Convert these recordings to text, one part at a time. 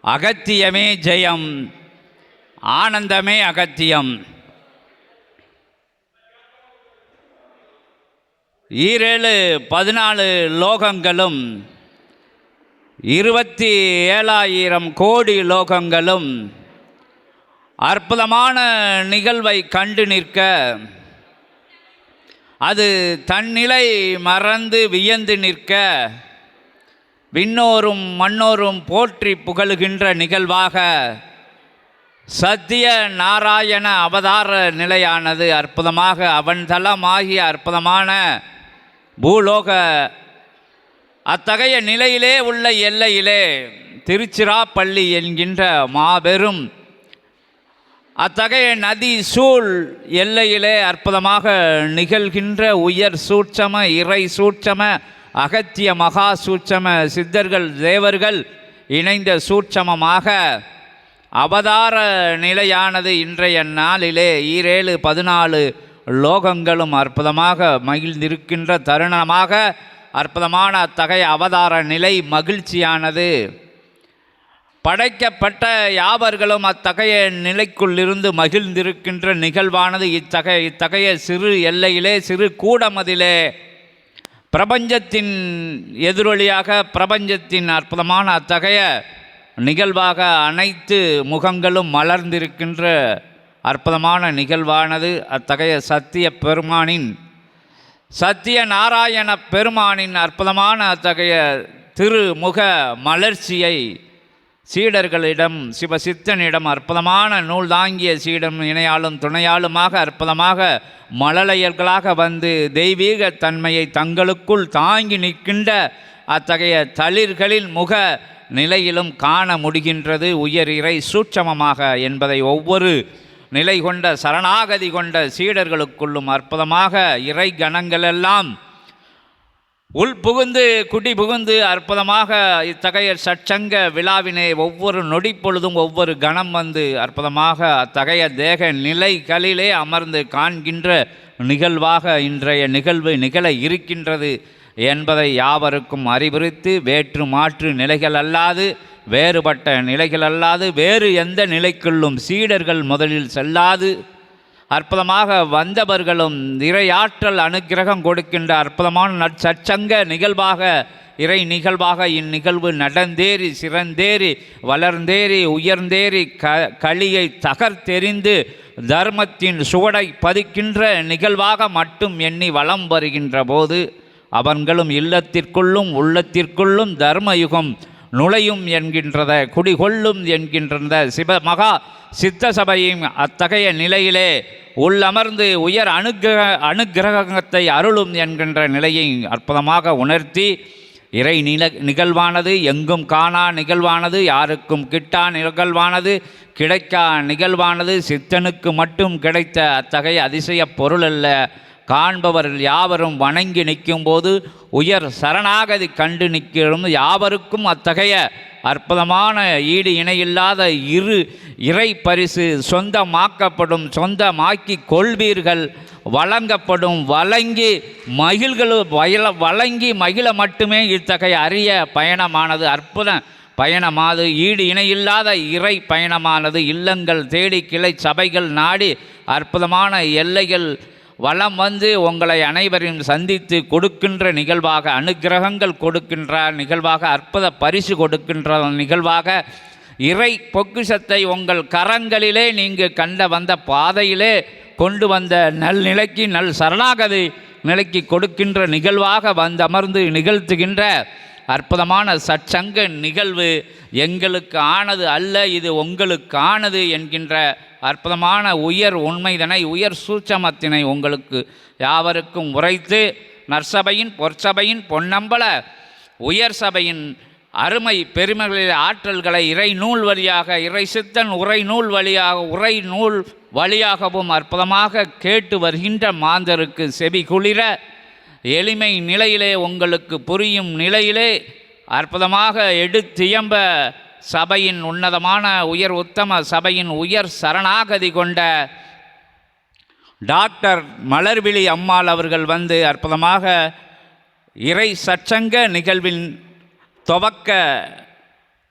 அகத்தியமே ஜெயம், ஆனந்தமே அகத்தியம். ஈரேழு 14 லோகங்களும் 27,000 கோடி லோகங்களும் அற்புதமான நிகழ்வை கண்டு நிற்க, அது தன்னிலை மறந்து வியந்து நிற்க, விண்ணோரும் மண்ணோரும் போற்றி புகழுகின்ற நிகழ்வாக சத்திய நாராயண அவதார நிலையானது அற்புதமாக அவன்தலமாகிய அற்புதமான பூலோக அத்தகைய நிலையிலே உள்ள எல்லையிலே திருச்சிராப்பள்ளி என்கின்ற மாபெரும் அத்தகைய நதி சூழ் எல்லையிலே அற்புதமாக நிகழ்கின்ற உயர் சூட்சம இறை சூட்சம அகத்திய மகா சூட்சம சித்தர்கள் தேவர்கள் இணைந்த சூட்சமமாக அவதார நிலையானது இன்றைய நாளிலே ஈரேழு 14 லோகங்களும் அற்புதமாக மகிழ்ந்திருக்கின்ற தருணமாக அற்புதமான அத்தகைய அவதார நிலை மகிழ்ச்சியானது படைக்கப்பட்ட யாவர்களும் அத்தகைய நிலைக்குள்ளிருந்து மகிழ்ந்திருக்கின்ற நிகழ்வானது இத்தகைய சிறு எல்லையிலே சிறு கூடமதிலே பிரபஞ்சத்தின் எதிரொலியாக பிரபஞ்சத்தின் அற்புதமான அத்தகைய நிகழ்வாக அனைத்து முகங்களும் மலர்ந்திருக்கின்ற அற்புதமான நிகழ்வானது அத்தகைய சத்திய பெருமானின் சத்திய நாராயண பெருமானின் அற்புதமான அத்தகைய திருமுக மலர்ச்சியை சீடர்களிடம் சிவசித்தனிடம் அற்புதமான நூல் தாங்கிய சீடம் இணையாலும் துணையாலுமாக அற்புதமாக மழலையர்களாக வந்து தெய்வீக தன்மையை தங்களுக்குள் தாங்கி நிற்கின்ற அத்தகைய தளிர்களின் முக நிலையிலும் காண முடிகின்றது உயர் இறை சூட்சமமாக என்பதை ஒவ்வொரு நிலை கொண்ட சரணாகதி கொண்ட சீடர்களுக்குள்ளும் அற்புதமாக இறை கணங்களெல்லாம் உள்புகுந்து குடி புகுந்து அற்புதமாக இத்தகைய சற்சங்க விழாவினை ஒவ்வொரு நொடி பொழுதும் ஒவ்வொரு கணம் வந்து அற்புதமாக அத்தகைய தேக நிலைகளிலே அமர்ந்து காண்கின்ற நிகழ்வாக இன்றைய நிகழ்வு நிகழ இருக்கின்றது என்பதை யாவருக்கும் அறிவுறுத்து வேற்று மாற்று நிலைகள் அல்லாது வேறுபட்ட நிலைகள் அல்லாது வேறு எந்த நிலைக்குள்ளும் சீடர்கள் முதலில் செல்லாது அற்புதமாக வந்தவர்களும் இறையாற்றல் அனுக்கிரகம் கொடுக்கின்ற அற்புதமான சற்சங்க நிகழ்வாக இறை நிகழ்வாக இந்நிகழ்வு நடந்தேறி சிறந்தேறி வளர்ந்தேறி உயர்ந்தேறி களியை தகர்த்தெறிந்து தர்மத்தின் சுவடை பதிக்கின்ற நிகழ்வாக மட்டும் எண்ணி வலம் வருகின்ற போது அவர்களும் இல்லத்திற்குள்ளும் உள்ளத்திற்குள்ளும் தர்மயுகம் நுழையும் என்கின்றத குடிகொள்ளும் என்கின்ற மகா சித்த சபையும் அத்தகைய நிலையிலே உள்ளமர்ந்து உயர் அனுக்கிரகத்தை அருளும் என்கின்ற நிலையை அற்புதமாக உணர்த்தி இறை நிகழ்வானது எங்கும் காணா நிகழ்வானது யாருக்கும் கிட்டா நிகழ்வானது கிடைக்கா நிகழ்வானது சித்தனுக்கு மட்டும் கிடைத்த அத்தகைய அதிசய பொருள் அல்ல. காண்பவர்கள் யாவரும் வணங்கி நிற்கும்போது உயர் சரணாகதி கண்டு நிற்கும் யாவருக்கும் அத்தகைய அற்புதமான ஈடு இணையில்லாத இறை பரிசு சொந்தமாக்கப்படும் சொந்தமாக்கி கொள்வீர்கள் வழங்கப்படும் வழங்கி வழங்கி மகிழ மட்டுமே இத்தகைய அரிய பயணமானது அற்புத பயணமானது ஈடு இணையில்லாத இறை பயணமானது இல்லங்கள் தேடி கிளை சபைகள் நாடி அற்புதமான எல்லைகள் வளம் வந்து உங்களை அனைவரையும் சந்தித்து கொடுக்கின்ற நிகழ்வாக அனுக்கிரகங்கள் கொடுக்கின்ற நிகழ்வாக அற்புத பரிசு கொடுக்கின்ற நிகழ்வாக இறை பொக்கிஷத்தை உங்கள் கரங்களிலே நீங்கள் கண்ட வந்த பாதையிலே கொண்டு வந்த நல்நிலைக்கு நல் சரணாகதி நிலைக்கு கொடுக்கின்ற நிகழ்வாக வந்து அமர்ந்து நிகழ்த்துகின்ற அற்புதமான சற்சங்க நிகழ்வு எங்களுக்கு ஆனது அல்ல, இது உங்களுக்கு ஆனது என்கின்ற அற்புதமான உயர் உண்மைதனை உயர் சூட்சமத்தினை உங்களுக்கு யாவருக்கும் உரைத்து நற்சபையின் பொற்சபையின் பொன்னம்பல உயர் சபையின் அருமை பெருமைகளில் ஆற்றல்களை இறை நூல் வழியாக இறை சித்தன் உரை நூல் வழியாகவும் அற்புதமாக கேட்டு வருகின்ற மாந்தருக்கு செவி குளிர எளிமை நிலையிலே உங்களுக்கு புரியும் நிலையிலே அற்புதமாக எடுத்தியம்ப சபையின் உன்னதமான உயர் உத்தம சபையின் உயர் சரணாகதி கொண்ட டாக்டர் மலர்விழி அம்மாள் அவர்கள் வந்து அற்புதமாக இறை சற்சங்க நிகழ்வின் துவக்க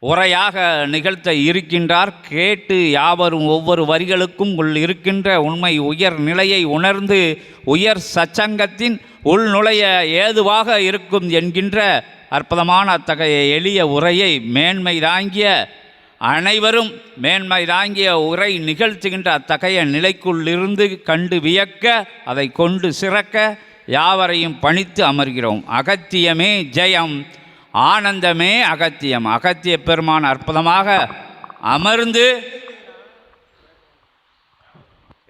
உரையாக நிகழ்த்த இருக்கின்றார். கேட்டு யாவரும் ஒவ்வொரு வரிகளுக்கும் உள் இருக்கின்ற உண்மை உயர் நிலையை உணர்ந்து உயர் சச்சங்கத்தின் உள்நுழைய ஏதுவாக இருக்கும் என்கின்ற அற்புதமான அத்தகைய எளிய உரையை மேன்மை தாங்கிய அனைவரும் மேன்மை தாங்கிய உரை நிகழ்த்துகின்ற அத்தகைய நிலைக்குள்ளிருந்து கண்டு வியக்க அதை கொண்டு சிறக்க யாவரையும் பணித்து அமர்கிறோம். அகத்தியமே ஜெயம், ஆனந்தமே அகத்தியம். அகத்திய பெருமான் அற்புதமாக அமர்ந்து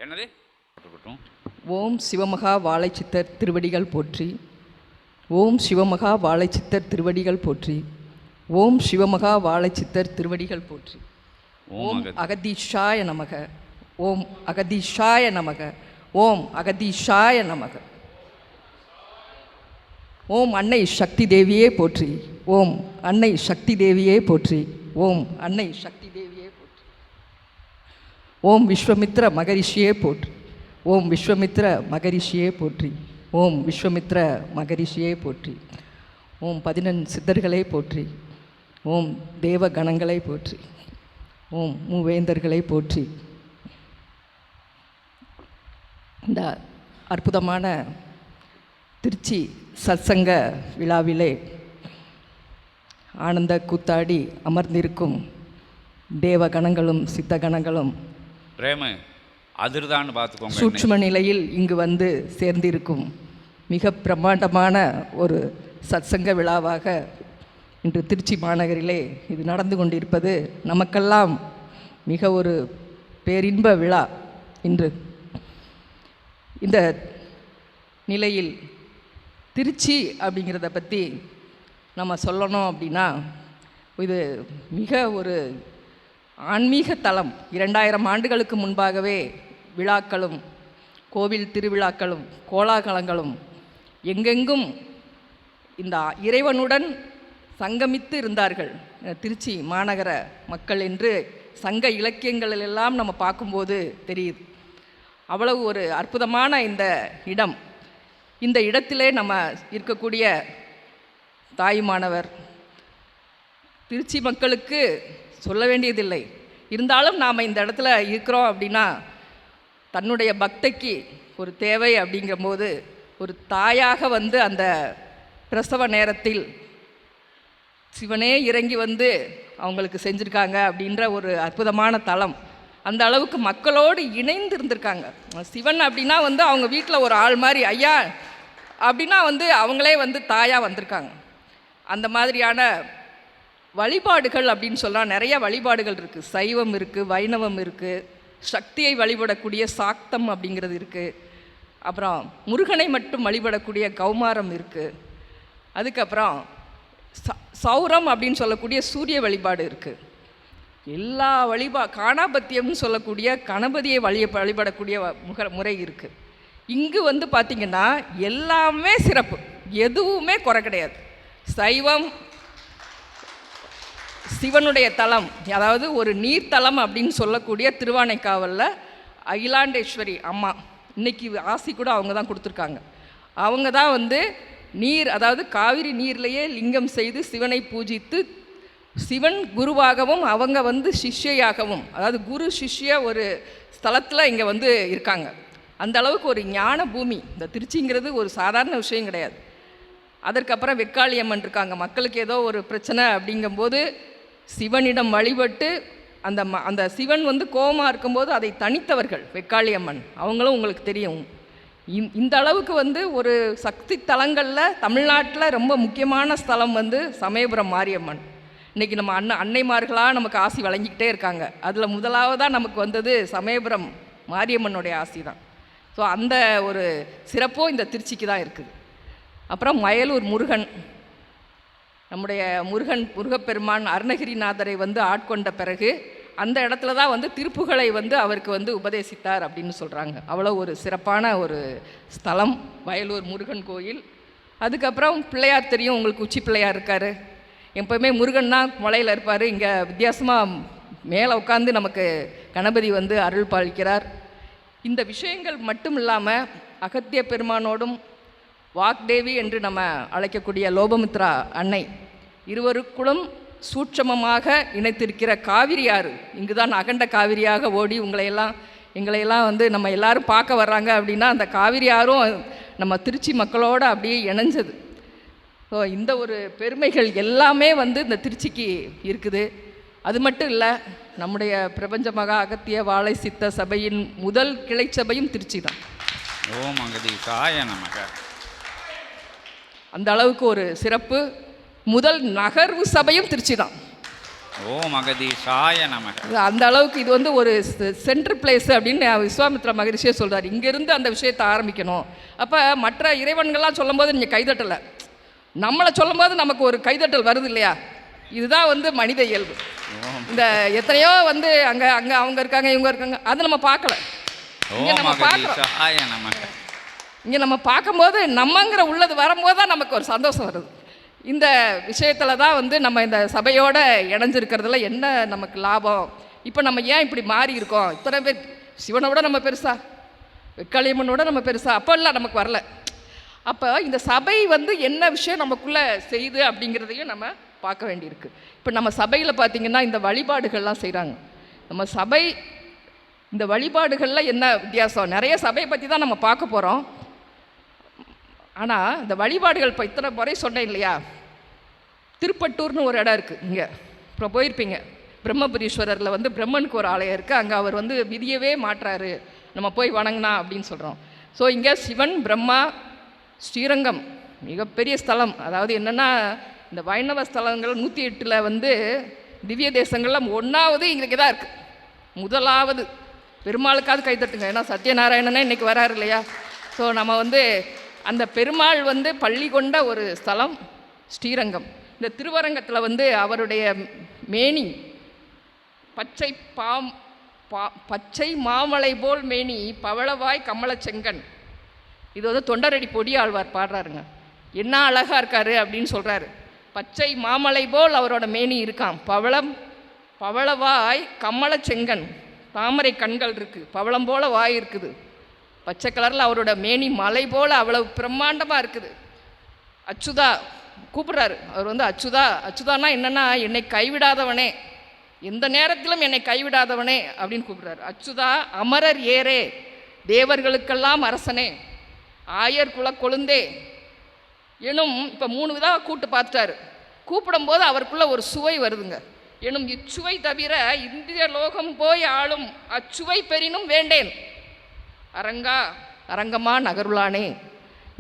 என்னது ஓம் சிவமகா வாழைச்சித்தர் திருவடிகள் போற்றி. ஓம் சிவமகா வாழைச்சித்தர் திருவடிகள் போற்றி. ஓம் சிவமகா வாழைச்சித்தர் திருவடிகள் போற்றி. ஓம் அகதீஷாய நமக. ஓம் அகதீஷாய நமக. ஓம் அகதீஷாய நமக. ஓம் அன்னை சக்தி தேவியே போற்றி. ஓம் அன்னை சக்தி தேவியே போற்றி. ஓம் அன்னை சக்தி தேவியே போற்றி. ஓம் விஸ்வமித்ர மகரிஷியே போற்றி. ஓம் விஸ்வமித்ர மகரிஷியே போற்றி. ஓம் விஸ்வமித்ர மகரிஷியே போற்றி. ஓம் 14 சித்தர்களே போற்றி. ஓம் தேவ கணங்களை போற்றி. ஓம் மூவேந்தர்களை போற்றி. இந்த அற்புதமான திருச்சி சத்சங்க விழாவிலே ஆனந்த கூத்தாடி அமர்ந்திருக்கும் தேவ கணங்களும் சித்த கணங்களும் அதிர்தான்னு பார்த்துக்கோங்க. சூட்சும நிலையில் இங்கு வந்து சேர்ந்திருக்கும் மிக பிரம்மாண்டமான ஒரு சத்சங்க விழாவாக இன்று திருச்சி மாநகரிலே இது நடந்து கொண்டிருப்பது நமக்கெல்லாம் மிக ஒரு பேரின்ப விழா. இன்று இந்த நிலையில் திருச்சி அப்படிங்கிறத பற்றி நம்ம சொல்லணும் அப்படின்னா இது மிக ஒரு ஆன்மீக தலம். 2000 ஆண்டுகளுக்கு முன்பாகவே விழாக்களும் கோவில் திருவிழாக்களும் கோலாகலங்களும் எங்கெங்கும் இந்த இறைவனுடன் சங்கமித்து இருந்தார்கள் திருச்சி மாநகர மக்கள் என்று சங்க இலக்கியங்களிலெல்லாம் நம்ம பார்க்கும்போது தெரியுது. அவ்வளவு ஒரு அற்புதமான இந்த இடம். இந்த இடத்திலே நம்ம இருக்கக்கூடிய தாயுமானவர் திருச்சி மக்களுக்கு சொல்ல வேண்டியதில்லை. இருந்தாலும் நாம் இந்த இடத்துல இருக்கிறோம் அப்படின்னா தன்னுடைய பக்திக்கு ஒரு தேவை அப்படிங்கும்போது ஒரு தாயாக வந்து அந்த பிரசவ நேரத்தில் சிவனே இறங்கி வந்து அவங்களுக்கு செஞ்சுருக்காங்க அப்படின்ற ஒரு அற்புதமான தலம். அந்த அளவுக்கு மக்களோடு இணைந்து இருந்திருக்காங்க. சிவன் அப்படின்னா வந்து அவங்க வீட்டில் ஒரு ஆள் மாதிரி ஐயா அப்படின்னா வந்து அவங்களே வந்து தாயாக வந்திருக்காங்க. அந்த மாதிரியான வழிபாடுகள் அப்படின்னு சொல்லலாம். நிறைய வழிபாடுகள் இருக்குது. சைவம் இருக்குது, வைணவம் இருக்குது, சக்தியை வழிபடக்கூடிய சாக்தம் அப்படிங்கிறது இருக்குது, அப்புறம் முருகனை மட்டும் வழிபடக்கூடிய கௌமாரம் இருக்குது, அதுக்கப்புறம் சௌரம் அப்படின்னு சொல்லக்கூடிய சூரிய வழிபாடு இருக்குது. எல்லா காணாபத்தியம்னு சொல்லக்கூடிய கணபதியை வழிபடக்கூடிய முறை இருக்குது. இங்கு வந்து பார்த்திங்கன்னா எல்லாமே சிறப்பு, எதுவுமே குறை கிடையாது. சைவம் சிவனுடைய தலம், அதாவது ஒரு நீர்த்தலம் அப்படின்னு சொல்லக்கூடிய திருவானைக்காவலில் அகிலாண்டேஸ்வரி அம்மா இன்றைக்கி ஆசி கூட அவங்க தான் கொடுத்துருக்காங்க. அவங்க தான் வந்து நீர், அதாவது காவிரி நீர்லேயே லிங்கம் செய்து சிவனை பூஜித்து சிவன் குருவாகவும் அவங்க வந்து சிஷ்யையாகவும், அதாவது குரு சிஷ்ய ஒரு ஸ்தலத்தில் இங்கே வந்து இருக்காங்க. அந்த அளவுக்கு ஒரு ஞான பூமி இந்த திருச்சிங்கிறது ஒரு சாதாரண விஷயம் கிடையாது. அதற்கப்புறம் வெக்காளியம்மன் இருக்காங்க. மக்களுக்கு ஏதோ ஒரு பிரச்சனை அப்படிங்கும்போது சிவனிடம் வழிபட்டு அந்த சிவன் வந்து கோபமாக இருக்கும்போது அதை தணித்தவர்கள் வெக்காளியம்மன். அவங்களும் உங்களுக்கு தெரியும். இந்த அளவுக்கு வந்து ஒரு சக்தி தலங்களில் தமிழ்நாட்டில் ரொம்ப முக்கியமான ஸ்தலம் வந்து சமயபுரம் மாரியம்மன். இன்றைக்கி நம்ம அன்னைமார்களாக நமக்கு ஆசி வழங்கிக்கிட்டே இருக்காங்க. அதில் முதலாவதாக நமக்கு வந்தது சமயபுரம் மாரியம்மனுடைய ஆசி தான். ஸோ அந்த ஒரு சிறப்பும் இந்த திருச்சிக்கு தான் இருக்குது. அப்புறம் மயலூர் முருகன், நம்முடைய முருகப்பெருமான் அருணகிரிநாதரை வந்து ஆட்கொண்ட பிறகு அந்த இடத்துல தான் வந்து திருப்புகளை வந்து அவருக்கு வந்து உபதேசித்தார் அப்படின்னு சொல்கிறாங்க. அவ்வளோ ஒரு சிறப்பான ஒரு ஸ்தலம் வயலூர் முருகன் கோயில். அதுக்கப்புறம் பிள்ளையார் தெரியும் உங்களுக்கு, உச்சி பிள்ளையார் இருக்கார். எப்போவுமே முருகன்னா மலையில் இருப்பார். இங்கே வித்தியாசமாக மேலே உட்காந்து நமக்கு கணபதி வந்து அருள் பாலிக்கிறார். இந்த விஷயங்கள் மட்டும் இல்லாமல் அகத்திய பெருமானோடும் வாக்தேவி என்று நம்ம அழைக்கக்கூடிய லோபமுத்ரா அன்னை இருவருக்குள்ளும் சூட்சமமாக இணைத்திருக்கிற காவிரி ஆறு இங்கு தான் அகண்ட காவிரியாக ஓடி எங்களையெல்லாம் வந்து நம்ம எல்லாரும் பார்க்க வர்றாங்க அப்படின்னா அந்த காவிரி ஆறும் நம்ம திருச்சி மக்களோடு அப்படியே இணைஞ்சது. ஸோ இந்த ஒரு பெருமைகள் எல்லாமே வந்து இந்த திருச்சிக்கு இருக்குது. அது மட்டும் இல்லை, நம்முடைய பிரபஞ்ச மகா அகத்திய வாழை சித்த சபையின் முதல் கிளை சபையும் திருச்சி தான். ஓம் அகதீசாய நமக. அந்த அளவுக்கு ஒரு சிறப்பு. முதல் நகர்வு சபையும் திருச்சி தான். ஓம் அகதீசாய நமக. அந்த அளவுக்கு இது வந்து ஒரு சென்ட்ரல் பிளேஸ் அப்படின்னு விஸ்வாமித்ரா மகரிஷியே சொல்கிறார். இங்கேருந்து அந்த விஷயத்தை ஆரம்பிக்கணும். அப்போ மற்ற இறைவன்கள்லாம் சொல்லும்போது நீங்கள் கைதட்டலை, நம்மளை சொல்லும்போது நமக்கு ஒரு கைதட்டல் வருது இல்லையா? இதுதான் வந்து மனித இயல்பு. இந்த எத்தனையோ வந்து அங்கே அங்கே அவங்க இருக்காங்க இவங்க இருக்காங்க, அது நம்ம பார்க்கல. இங்கே நம்ம பார்க்கும்போது நம்மங்கிற உள்ளது வரும்போது தான் நமக்கு ஒரு சந்தோஷம் வருது. இந்த விஷயத்தில் தான் வந்து நம்ம இந்த சபையோடு இணைஞ்சிருக்கிறதுல என்ன நமக்கு லாபம். இப்போ நம்ம ஏன் இப்படி மாறி இருக்கோம்? இத்தனை பேர் சிவனோட நம்ம பெருசா, வெக்காளியம்மனோட நம்ம பெருசா, அப்போல்லாம் நமக்கு வரல. அப்போ இந்த சபை வந்து என்ன விஷயம் நமக்குள்ளே செய்யுது அப்படிங்கிறதையும் நம்ம பார்க்க வேண்டியிருக்கு. இப்போ நம்ம சபையில் பார்த்திங்கன்னா இந்த வழிபாடுகள்லாம் செய்கிறாங்க. நம்ம சபை இந்த வழிபாடுகளில் என்ன வித்தியாசம்? நிறைய சபையை பற்றி தான் நம்ம பார்க்க போகிறோம். ஆனால் இந்த வழிபாடுகள் இப்போ இத்தனை முறை சொன்னேன் இல்லையா? திருப்பட்டூர்னு ஒரு இடம் இருக்குது, இங்கே இப்போ போயிருப்பீங்க. பிரம்மபுரீஸ்வரரில் வந்து பிரம்மனுக்கு ஒரு ஆலயம் இருக்குது. அங்கே அவர் வந்து விதியவே மாற்றாரு, நம்ம போய் வணங்கினா அப்படின்னு சொல்கிறோம். ஸோ இங்கே சிவன், பிரம்மா, ஸ்ரீரங்கம் மிகப்பெரிய ஸ்தலம். அதாவது என்னென்னா, இந்த வைணவ ஸ்தலங்கள் 108 வந்து திவ்ய தேசங்களில் ஒன்றாவது இங்கே தான் இருக்குது. முதலாவது பெருமாளுக்காவது கைத்தட்டுங்க, ஏன்னா சத்யநாராயணனே இன்றைக்கி வராரு இல்லையா? ஸோ நம்ம வந்து அந்த பெருமாள் வந்து பள்ளி கொண்ட ஒரு ஸ்தலம் ஸ்ரீரங்கம். இந்த திருவரங்கத்தில் வந்து அவருடைய மேனி பச்சை மாமலை போல் மேனி பவளவாய் கமலச்செங்கன். இது வந்து தொண்டரடி பொடி ஆழ்வார் பாடுறாருங்க. என்ன அழகாக இருக்காரு அப்படின்னு சொல்கிறாரு. பச்சை மாமலை போல் அவரோட மேனி இருக்கான். பவளவாய் கமலச்செங்கன், தாமரை கண்கள் இருக்குது, பவளம் போல் வாய் இருக்குது, பச்சை கலரில் அவரோட மேனி மலை போல் அவ்வளவு பிரம்மாண்டமாக இருக்குது. அச்சுதா கூப்பிட்றாரு. அவர் வந்து அச்சுதானா என்னென்னா, என்னை கைவிடாதவனே, எந்த நேரத்திலும் என்னை கைவிடாதவனே அப்படின்னு கூப்பிட்றாரு. அச்சுதா அமரர் ஏரே, தேவர்களுக்கெல்லாம் அரசனே, ஆயர் குல கொழுந்தே எனும். இப்போ 3 விதமாக கூப்பிட்டு பார்த்துட்டாரு. கூப்பிடும்போது அவருக்குள்ள ஒரு சுவை வருதுங்க. எனும் இச்சுவை தவிர இந்திய லோகம் போய் ஆளும் அச்சுவை பெறினும் வேண்டேன். அரங்கமா நகருளானே,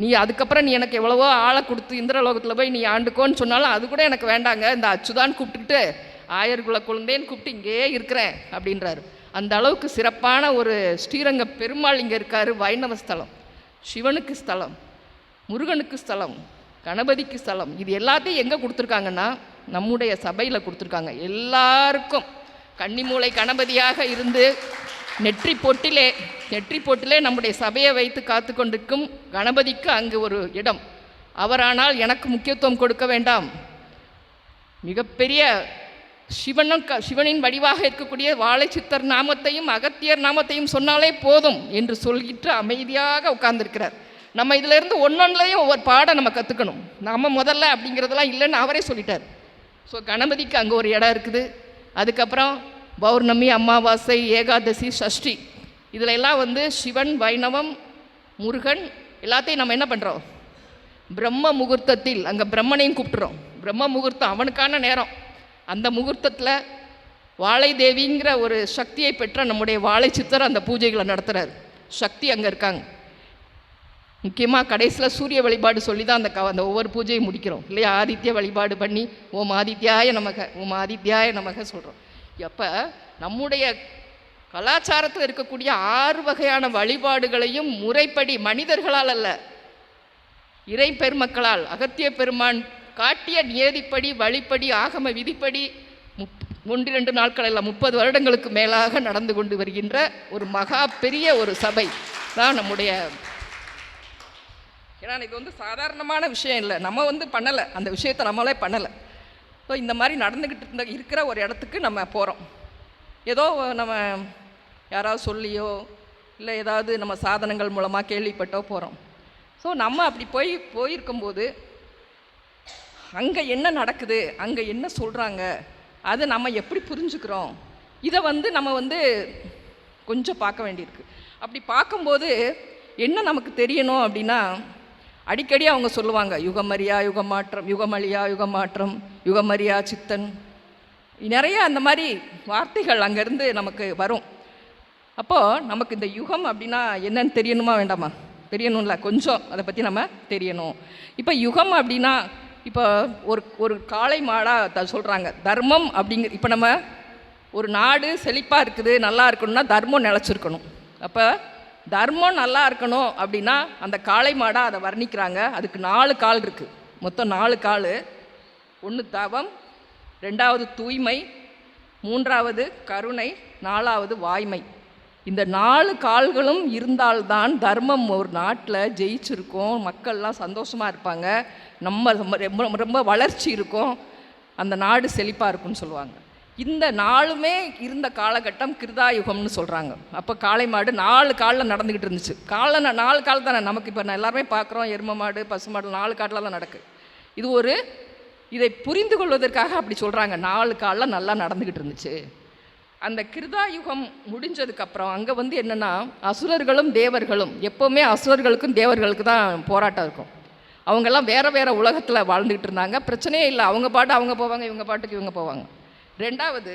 நீ அதுக்கப்புறம் நீ எனக்கு எவ்வளவோ ஆளை கொடுத்து இந்திரலோகத்தில் போய் நீ ஆண்டுக்கோன்னு சொன்னாலும் அது கூட எனக்கு வேண்டாங்க. இந்த அச்சுதான் கூப்பிட்டுக்கிட்டு ஆயர்குல குழந்தேன்னு கூப்பிட்டு இங்கே இருக்கிறேன் அப்படின்றாரு. அந்த அளவுக்கு சிறப்பான ஒரு ஸ்ரீரங்க பெருமாள் இங்கே இருக்கார். வைணவ ஸ்தலம், சிவனுக்கு ஸ்தலம், முருகனுக்கு ஸ்தலம், கணபதிக்கு ஸ்தலம். இது எல்லாத்தையும் எங்கே கொடுத்துருக்காங்கன்னா நம்முடைய சபையில் கொடுத்துருக்காங்க. எல்லாருக்கும் கன்னிமூலை கணபதியாக இருந்து நெற்றி பொட்டிலே நம்முடைய சபையை வைத்து காத்து கொண்டிருக்கும் கணபதிக்கு அங்கு ஒரு இடம். அவரானால் எனக்கு முக்கியத்துவம் கொடுக்க வேண்டாம். மிகப்பெரிய சிவனின் வடிவாக இருக்கக்கூடிய வாழை சித்தர் நாமத்தையும் அகத்தியர் நாமத்தையும் சொன்னாலே போதும் என்று சொல்லிட்டு அமைதியாக உட்கார்ந்துருக்கிறார். நம்ம இதிலேருந்து ஒன்றொன்றுலையும் ஒவ்வொரு பாடம் நம்ம கற்றுக்கணும். நம்ம முதல்ல அப்படிங்கிறதெல்லாம் இல்லைன்னு அவரே சொல்லிட்டார். ஸோ கணபதிக்கு அங்கே ஒரு இடம் இருக்குது. அதுக்கப்புறம் பௌர்ணமி, அமாவாசை, ஏகாதசி, சஷ்டி, இதில் எல்லாம் வந்து சிவன், வைணவம், முருகன் எல்லாத்தையும் நம்ம என்ன பண்ணுறோம்? பிரம்ம முகூர்த்தத்தில் அங்கே பிரம்மனையும் கூப்பிட்டுறோம். பிரம்ம முகூர்த்தம் அவனுக்கான நேரம். அந்த முகூர்த்தத்தில் வாழை தேவிங்கிற ஒரு சக்தியை பெற்ற நம்முடைய வாழை சித்தர் அந்த பூஜைகளை நடத்துகிறார். சக்தி அங்கே இருக்காங்க. முக்கியமாக கடைசியில் சூரிய வழிபாடு சொல்லி தான் அந்த ஒவ்வொரு பூஜையும் முடிக்கிறோம் இல்லையா? ஆதித்ய வழிபாடு பண்ணி ஓம் ஆதித்யாய நமக சொல்கிறோம். எப்போ நம்முடைய கலாச்சாரத்தில் இருக்கக்கூடிய 6 வகையான வழிபாடுகளையும் முறைப்படி மனிதர்களால் அல்ல, இறை பெருமக்களால் அகத்திய பெருமான் காட்டிய நியதிப்படி, வழிப்படி, ஆகம விதிப்படி 1-2 நாட்கள் அல்ல 30 வருடங்களுக்கு மேலாக நடந்து கொண்டு வருகின்ற ஒரு மகா பெரிய ஒரு சபை தான் நம்முடைய. ஏன்னா இது வந்து சாதாரணமான விஷயம் இல்லை. நம்ம வந்து பண்ணலை, அந்த விஷயத்தை நம்மளே பண்ணலை. ஸோ இந்த மாதிரி நடந்துக்கிட்டு இருக்கிற ஒரு இடத்துக்கு நம்ம போகிறோம். ஏதோ நம்ம யாராவது சொல்லியோ இல்லை ஏதாவது நம்ம சாதனங்கள் மூலமாக கேள்விப்பட்டோ போகிறோம். ஸோ நம்ம அப்படி போயிருக்கும்போது அங்கே என்ன நடக்குது, அங்கே என்ன சொல்கிறாங்க, அதை நம்ம எப்படி புரிஞ்சுக்கிறோம், இதை வந்து நம்ம வந்து கொஞ்சம் பார்க்க வேண்டியிருக்கு. அப்படி பார்க்கும்போது என்ன நமக்கு தெரியணும் அப்படின்னா, அடிக்கடி அவங்க சொல்லுவாங்க யுகமரியா யுகமாற்றம், யுகமலியா யுகமாற்றம், யுகமரியா சித்தன், நிறைய அந்த மாதிரி வார்த்தைகள் அங்கேருந்து நமக்கு வரும். அப்போது நமக்கு இந்த யுகம் அப்படின்னா என்னன்னு தெரியணுமா வேண்டாமா? தெரியணும்ல, கொஞ்சம் அதை பற்றி நம்ம தெரியணும். இப்போ யுகம் அப்படின்னா இப்போ ஒரு காளை மாடாக சொல்கிறாங்க தர்மம் அப்படிங்கிற. இப்போ நம்ம ஒரு நாடு செழிப்பாக இருக்குது, நல்லா இருக்கணும்னா தர்மம் நிலச்சிருக்கணும். அப்போ தர்மம் நல்லா இருக்கணும் அப்படின்னா அந்த காளை மாடாக அதை வர்ணிக்கிறாங்க. அதுக்கு 4 கால் இருக்குது, மொத்தம் 4 கால். 1 தவம், 2வது தூய்மை, 3வது கருணை, 4வது வாய்மை. இந்த 4 கால்களும் இருந்தால்தான் தர்மம் ஒரு நாட்டில் ஜெயிச்சிருக்கும், மக்கள்லாம் சந்தோஷமாக இருப்பாங்க, நம்ம ரொம்ப ரொம்ப வளர்ச்சி இருக்கும், அந்த நாடு செழிப்பாக இருக்கும்னு சொல்லுவாங்க. இந்த 4மே இருந்த காலகட்டம் கிருதாயுகம்னு சொல்கிறாங்க. அப்போ காளை மாடு 4 காலில் நடந்துக்கிட்டு இருந்துச்சு. 4 கால் தானே நமக்கு இப்போ எல்லாருமே பார்க்குறோம், எருமை மாடு பசு மாடு 4 காலில் தான் நடக்கு. இது இதை புரிந்து கொள்வதற்காக அப்படி சொல்கிறாங்க, 4 காலில் நல்லா நடந்துக்கிட்டு இருந்துச்சு. அந்த கிருதாயுகம் முடிஞ்சதுக்கப்புறம் அங்கே வந்து என்னென்னா அசுரர்களும் தேவர்களும், எப்போவுமே அசுரர்களுக்கும் தேவர்களுக்கு தான் போராட்டம் இருக்கும். அவங்கெல்லாம் வேறு வேறு உலகத்தில் வாழ்ந்துக்கிட்டு இருந்தாங்க, பிரச்சனையே இல்லை, அவங்க பாட்டு அவங்க போவாங்க, இவங்க பாட்டுக்கு இவங்க போவாங்க. 2வது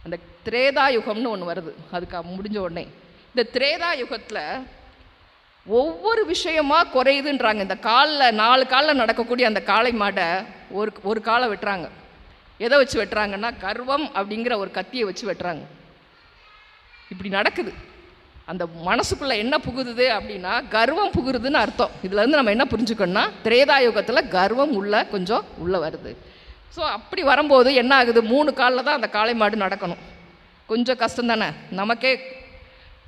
அந்த திரேதாயுகம்னு ஒன்று வருது. அதுக்கு முடிஞ்ச உடனே இந்த திரேதாயுகத்தில் ஒவ்வொரு விஷயமாக குறையுதுன்றாங்க. இந்த 4 காலில் நடக்கக்கூடிய அந்த காளை மாடை ஒரு காலை வெட்டுறாங்க. எதை வச்சு வெட்டுறாங்கன்னா கர்வம் அப்படிங்கிற ஒரு கத்தியை வச்சு வெட்டுறாங்க. இப்படி நடக்குது. அந்த மனசுக்குள்ளே என்ன புகுதுது அப்படின்னா கர்வம் புகுதுன்னு அர்த்தம். இதுலேருந்து நம்ம என்ன புரிஞ்சுக்கணும்னா திரேதாயுகத்தில் கர்வம் கொஞ்சம் உள்ளே வருது. ஸோ அப்படி வரும்போது என்ன ஆகுது, 3 காலில் தான் அந்த காளை மாடு நடக்கணும். கொஞ்சம் கஷ்டம் தானே நமக்கே.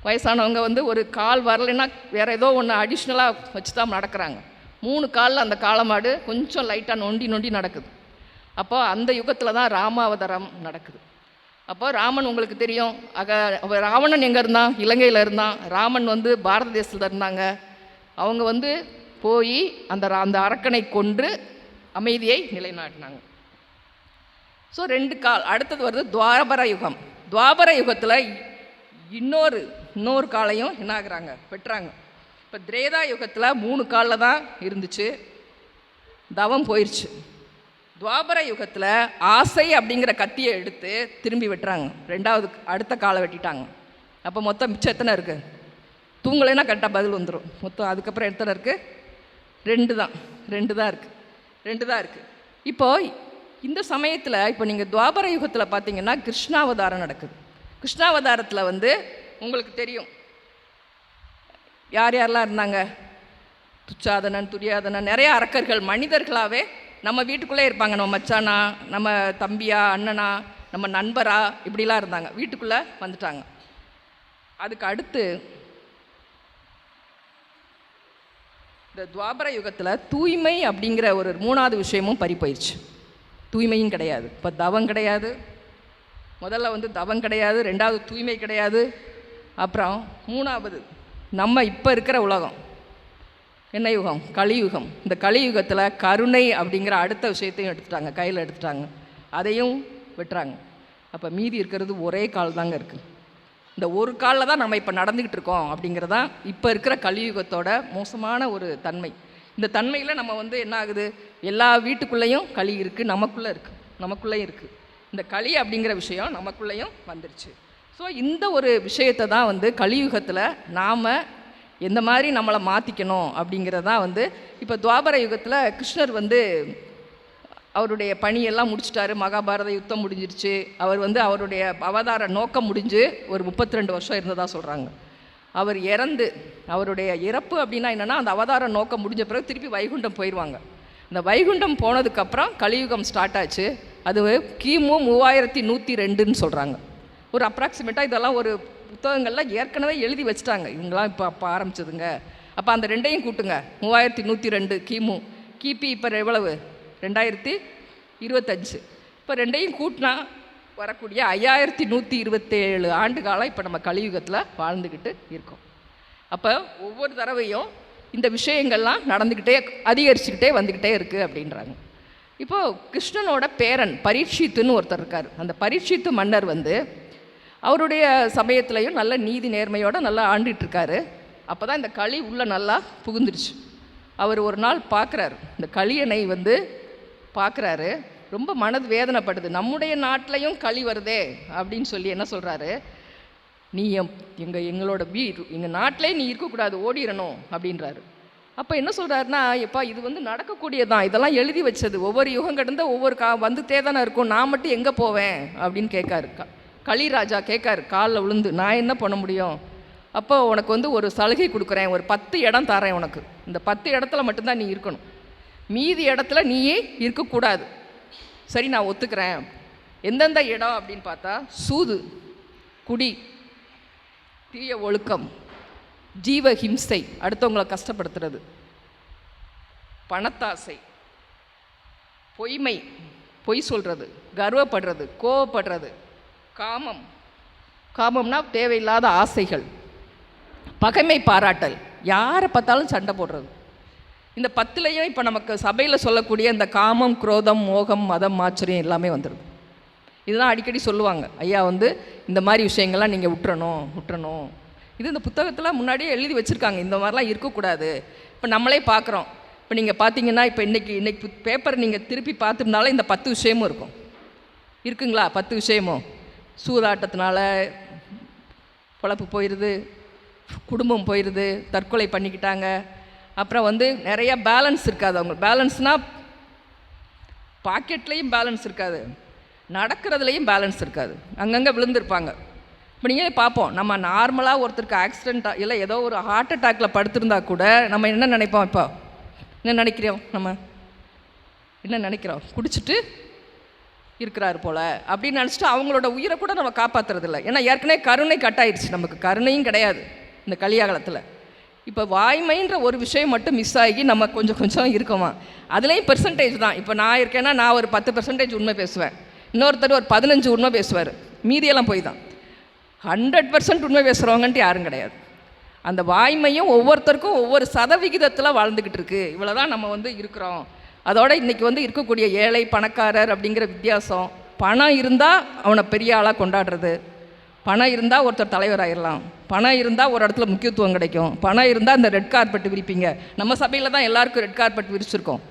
வயசானவங்க வந்து ஒரு கால் வரலைன்னா வேறு ஏதோ ஒன்று அடிஷ்னலாக வச்சு தான் நடக்கிறாங்க. 3 காலில் அந்த காளை மாடு கொஞ்சம் லைட்டாக நொண்டி நடக்குது. அப்போ அந்த யுகத்தில் தான் ராமாவதாரம் நடக்குது. அப்போ ராமன் உங்களுக்கு தெரியும், ராவணன் எங்கே இருந்தான், இலங்கையில் இருந்தான். ராமன் வந்து பாரத தேசத்தில் இருந்தாங்க. அவங்க வந்து போய் அந்த அரக்கனை கொன்று அமைதியை நிலைநாட்டினாங்க. ஸோ 2 கால். அடுத்தது வருது துவாபர யுகம். துவாபர யுகத்தில் இன்னொரு காலையும் என்ன ஆகுறாங்க, வெட்டுறாங்க. இப்போ திரேதா யுகத்தில் 3 காலில் தான் இருந்துச்சு, தவம் போயிடுச்சு. துவாபர யுகத்தில் ஆசை அப்படிங்கிற கத்தியை எடுத்து திரும்பி வெட்டுறாங்க. 2வது அடுத்த காலை வெட்டிட்டாங்க. அப்போ மொத்தம் மிச்சம் எத்தனை இருக்குது? தூங்கலைன்னா கரெக்டாக பதில் வந்துடும். மொத்தம் அதுக்கப்புறம் எத்தனை இருக்குது? 2 தான் இருக்குது. இப்போது இந்த சமயத்தில் இப்போ நீங்கள் துவாபர யுகத்தில் பார்த்தீங்கன்னா கிருஷ்ணாவதாரம் நடக்குது. கிருஷ்ணாவதாரத்தில் வந்து உங்களுக்கு தெரியும் யாரெல்லாம் இருந்தாங்க. துச்சாதனன், துரியாதனன், நிறைய அரக்கர்கள் மனிதர்களாகவே நம்ம வீட்டுக்குள்ளே இருப்பாங்க. நம்ம மச்சானா, நம்ம தம்பியா, அண்ணனா, நம்ம நண்பரா, இப்படிலாம் இருந்தாங்க. வீட்டுக்குள்ளே வந்துட்டாங்க. அதுக்கு அடுத்து இந்த துவாபர யுகத்தில் தூய்மை அப்படிங்கிற ஒரு 3வது விஷயமும் பறி போயிடுச்சு. தூய்மையும் கிடையாது. இப்போ தவம் கிடையாது. முதல்ல வந்து தவம் கிடையாது, 2வது தூய்மை கிடையாது, அப்புறம் 3வது நம்ம இப்போ இருக்கிற உலகம் என்ன யுகம்? கலியுகம். இந்த கலியுகத்தில் கருணை அப்படிங்கிற அடுத்த விஷயத்தையும் எடுத்துட்டாங்க, கையில் எடுத்துட்டாங்க, அதையும் வெட்டுறாங்க. அப்போ மீதி இருக்கிறது ஒரே கால் தாங்க இருக்குது. இந்த ஒரு காலில் தான் நம்ம இப்போ நடந்துக்கிட்டு இருக்கோம். அப்படிங்கிறதான் இப்போ இருக்கிற கலியுகத்தோட மோசமான ஒரு தன்மை. இந்த தன்மையில் நம்ம வந்து என்ன ஆகுது, எல்லா வீட்டுக்குள்ளேயும் களி இருக்குது, நமக்குள்ளேயும் இருக்குது. இந்த களி அப்படிங்கிற விஷயம் நமக்குள்ளேயும் வந்துருச்சு. ஸோ இந்த ஒரு விஷயத்தை தான் வந்து கலியுகத்தில் நாம் எந்த மாதிரி நம்மளை மாற்றிக்கணும் அப்படிங்கிறதான் வந்து இப்போ துவாபர யுகத்தில் கிருஷ்ணர் வந்து அவருடைய பணியெல்லாம் முடிச்சிட்டாரு. மகாபாரத யுத்தம் முடிஞ்சிருச்சு. அவர் வந்து அவருடைய அவதார நோக்கம் முடிஞ்சு ஒரு 32 வருஷம் இருந்ததாக சொல்கிறாங்க. அவர் அவருடைய இறப்பு அப்படின்னா என்னென்னா அந்த அவதார நோக்கம் முடிஞ்ச பிறகு திருப்பி வைகுண்டம் போயிடுவாங்க. இந்த வைகுண்டம் போனதுக்கப்புறம் கலியுகம் ஸ்டார்ட் ஆச்சு. அது கிமு 3102ன்னு சொல்கிறாங்க. ஒரு அப்ராக்சிமேட்டாக இதெல்லாம் ஒரு புத்தகங்கள்லாம் ஏற்கனவே எழுதி வச்சுட்டாங்க. இவங்களாம் அப்போ ஆரம்பிச்சதுங்க. அப்போ அந்த 2ஐயும் கூட்டுங்க, 3102 கிமு. கிபி இப்போ எவ்வளவு? 2025. இப்போ 2ஐயும் கூட்டினா வரக்கூடிய 5127 ஆண்டு காலம் இப்போ நம்ம கலியுகத்தில் வாழ்ந்துக்கிட்டு இருக்கோம். அப்போ ஒவ்வொரு தடவையும் இந்த விஷயங்கள்லாம் நடந்துக்கிட்டே அதிகரிச்சுக்கிட்டே வந்துக்கிட்டே இருக்குது அப்படின்றாங்க. இப்போது கிருஷ்ணனோட பேரன் பரீட்சித்துன்னு ஒருத்தர் இருக்கார். அந்த பரீட்சித்து மன்னர் வந்து அவருடைய சமயத்துலேயும் நல்ல நீதி நேர்மையோடு நல்லா ஆண்டுட்டுருக்காரு. அப்போ தான் இந்த களி உள்ளே நல்லா புகுந்துருச்சு. அவர் ஒரு நாள் பார்க்குறாரு, இந்த களியனை வந்து பார்க்குறாரு, ரொம்ப மனது வேதனைப்படுது. நம்முடைய நாட்டிலையும் களி வருதே அப்படின்னு சொல்லி என்ன சொல்கிறாரு, நீ எங்களோட எங்கள் நாட்டிலே நீ இருக்கக்கூடாது, ஓடிடணும் அப்படின்றாரு. அப்போ என்ன சொல்கிறாருன்னா, எப்பா இது வந்து நடக்கக்கூடியதான், இதெல்லாம் எழுதி வச்சது, ஒவ்வொரு யுகம் கடந்த ஒவ்வொரு வந்துட்டே தானே இருக்கும், நான் மட்டும் எங்கே போவேன் அப்படின்னு கேட்காரு. களிராஜா கேட்காரு காலில் விழுந்து, நான் என்ன பண்ண முடியும், அப்போ உனக்கு வந்து ஒரு சலுகை கொடுக்குறேன், ஒரு 10 இடம் தரேன் உனக்கு, இந்த 10 இடத்துல மட்டும்தான் நீ இருக்கணும், மீதி இடத்துல நீயே இருக்கக்கூடாது. சரி நான் ஒத்துக்கிறேன். எந்தெந்த இடம் அப்படின்னு பார்த்தா, சூது, குடி, தீய ஒழுக்கம், ஜீவஹிம்சை, அடுத்தவங்களை கஷ்டப்படுத்துறது, பணத்தாசை, பொய்மை, பொய் சொல்கிறது, கர்வப்படுறது, கோவப்படுறது, காமம், காமம்னா தேவையில்லாத ஆசைகள், பகைமை பாராட்டல், யாரை பார்த்தாலும் சண்டை போடுறது. இந்த 10லையும் இப்போ நமக்கு சபையில் சொல்லக்கூடிய இந்த காமம், குரோதம், மோகம், மதம், ஆச்சரியம் எல்லாமே வந்துடுது. இதுதான் அடிக்கடி சொல்லுவாங்க, ஐயா வந்து இந்த மாதிரி விஷயங்கள்லாம் நீங்கள் விட்டுறணும். இது இந்த புத்தகத்தில் முன்னாடியே எழுதி வச்சுருக்காங்க, இந்த மாதிரிலாம் இருக்கக்கூடாது. இப்போ நம்மளே பார்க்குறோம். இப்போ நீங்கள் பார்த்தீங்கன்னா, இப்போ இன்றைக்கி பேப்பர் நீங்கள் திருப்பி பார்த்துருந்தாலும் இந்த 10 விஷயமும் இருக்கும். இருக்குங்களா? 10 விஷயமும். சூதாட்டத்தினால பொழப்பு போயிடுது, குடும்பம் போயிடுது, தற்கொலை பண்ணிக்கிட்டாங்க. அப்புறம் வந்து நிறையா பேலன்ஸ் இருக்காது. அவங்க பேலன்ஸ்னால் பாக்கெட்லேயும் பேலன்ஸ் இருக்காது, நடக்கிறதுலையும் பேலன்ஸ் இருக்காது, அங்கங்கே விழுந்திருப்பாங்க. இப்போ நீங்களே பார்ப்போம், நம்ம நார்மலாக ஒருத்தருக்கு ஆக்சிடெண்ட்டாக இல்லை ஏதோ ஒரு ஹார்ட் அட்டாக்கில் படுத்திருந்தா கூட நம்ம என்ன நினைப்போம், இப்போ என்ன நினைக்கிறோம், நம்ம என்ன நினைக்கிறோம், குடிச்சிட்டு இருக்கிறாரு போல் அப்படின்னு நினச்சிட்டு அவங்களோட உயிரை கூட நம்ம காப்பாற்றுறதில்ல. ஏன்னா ஏற்கனவே கருணை கட்டாயிடுச்சு, நமக்கு கருணையும் கிடையாது இந்த கலியாகலத்தில். இப்போ வாய்மைன்ற ஒரு விஷயம் மட்டும் மிஸ் ஆகி நம்ம கொஞ்சம் இருக்கோமா, அதுலேயும் பெர்சன்டேஜ் தான். இப்போ நான் இருக்கேன்னா நான் ஒரு 10% உண்மை பேசுவேன், இன்னொருத்தர் ஒரு 15 உண்மை பேசுவார், மீதியெல்லாம் போய் தான். 100% உண்மை பேசுகிறவங்கன்ட்டு யாரும் கிடையாது. அந்த வாய்மையும் ஒவ்வொருத்தருக்கும் ஒவ்வொரு சதவிகிதத்தில் வாழ்ந்துக்கிட்டு இருக்குது. இவ்வளோ தான் நம்ம வந்து இருக்கிறோம். அதோட இன்றைக்கி வந்து இருக்கக்கூடிய ஏழை பணக்காரர் அப்படிங்கிற வித்தியாசம், பணம் இருந்தால் அவனை பெரிய ஆளாக கொண்டாடுறது, பணம் இருந்தால் ஒருத்தர் தலைவராகிடலாம், பணம் இருந்தால் ஒரு இடத்துல முக்கியத்துவம் கிடைக்கும், பணம் இருந்தால் இந்த ரெட் கார்பெட் விரிப்பீங்க. நம்ம சபையில் தான் எல்லாருக்கும் ரெட் கார்பெட் விரிச்சிருக்கோம்,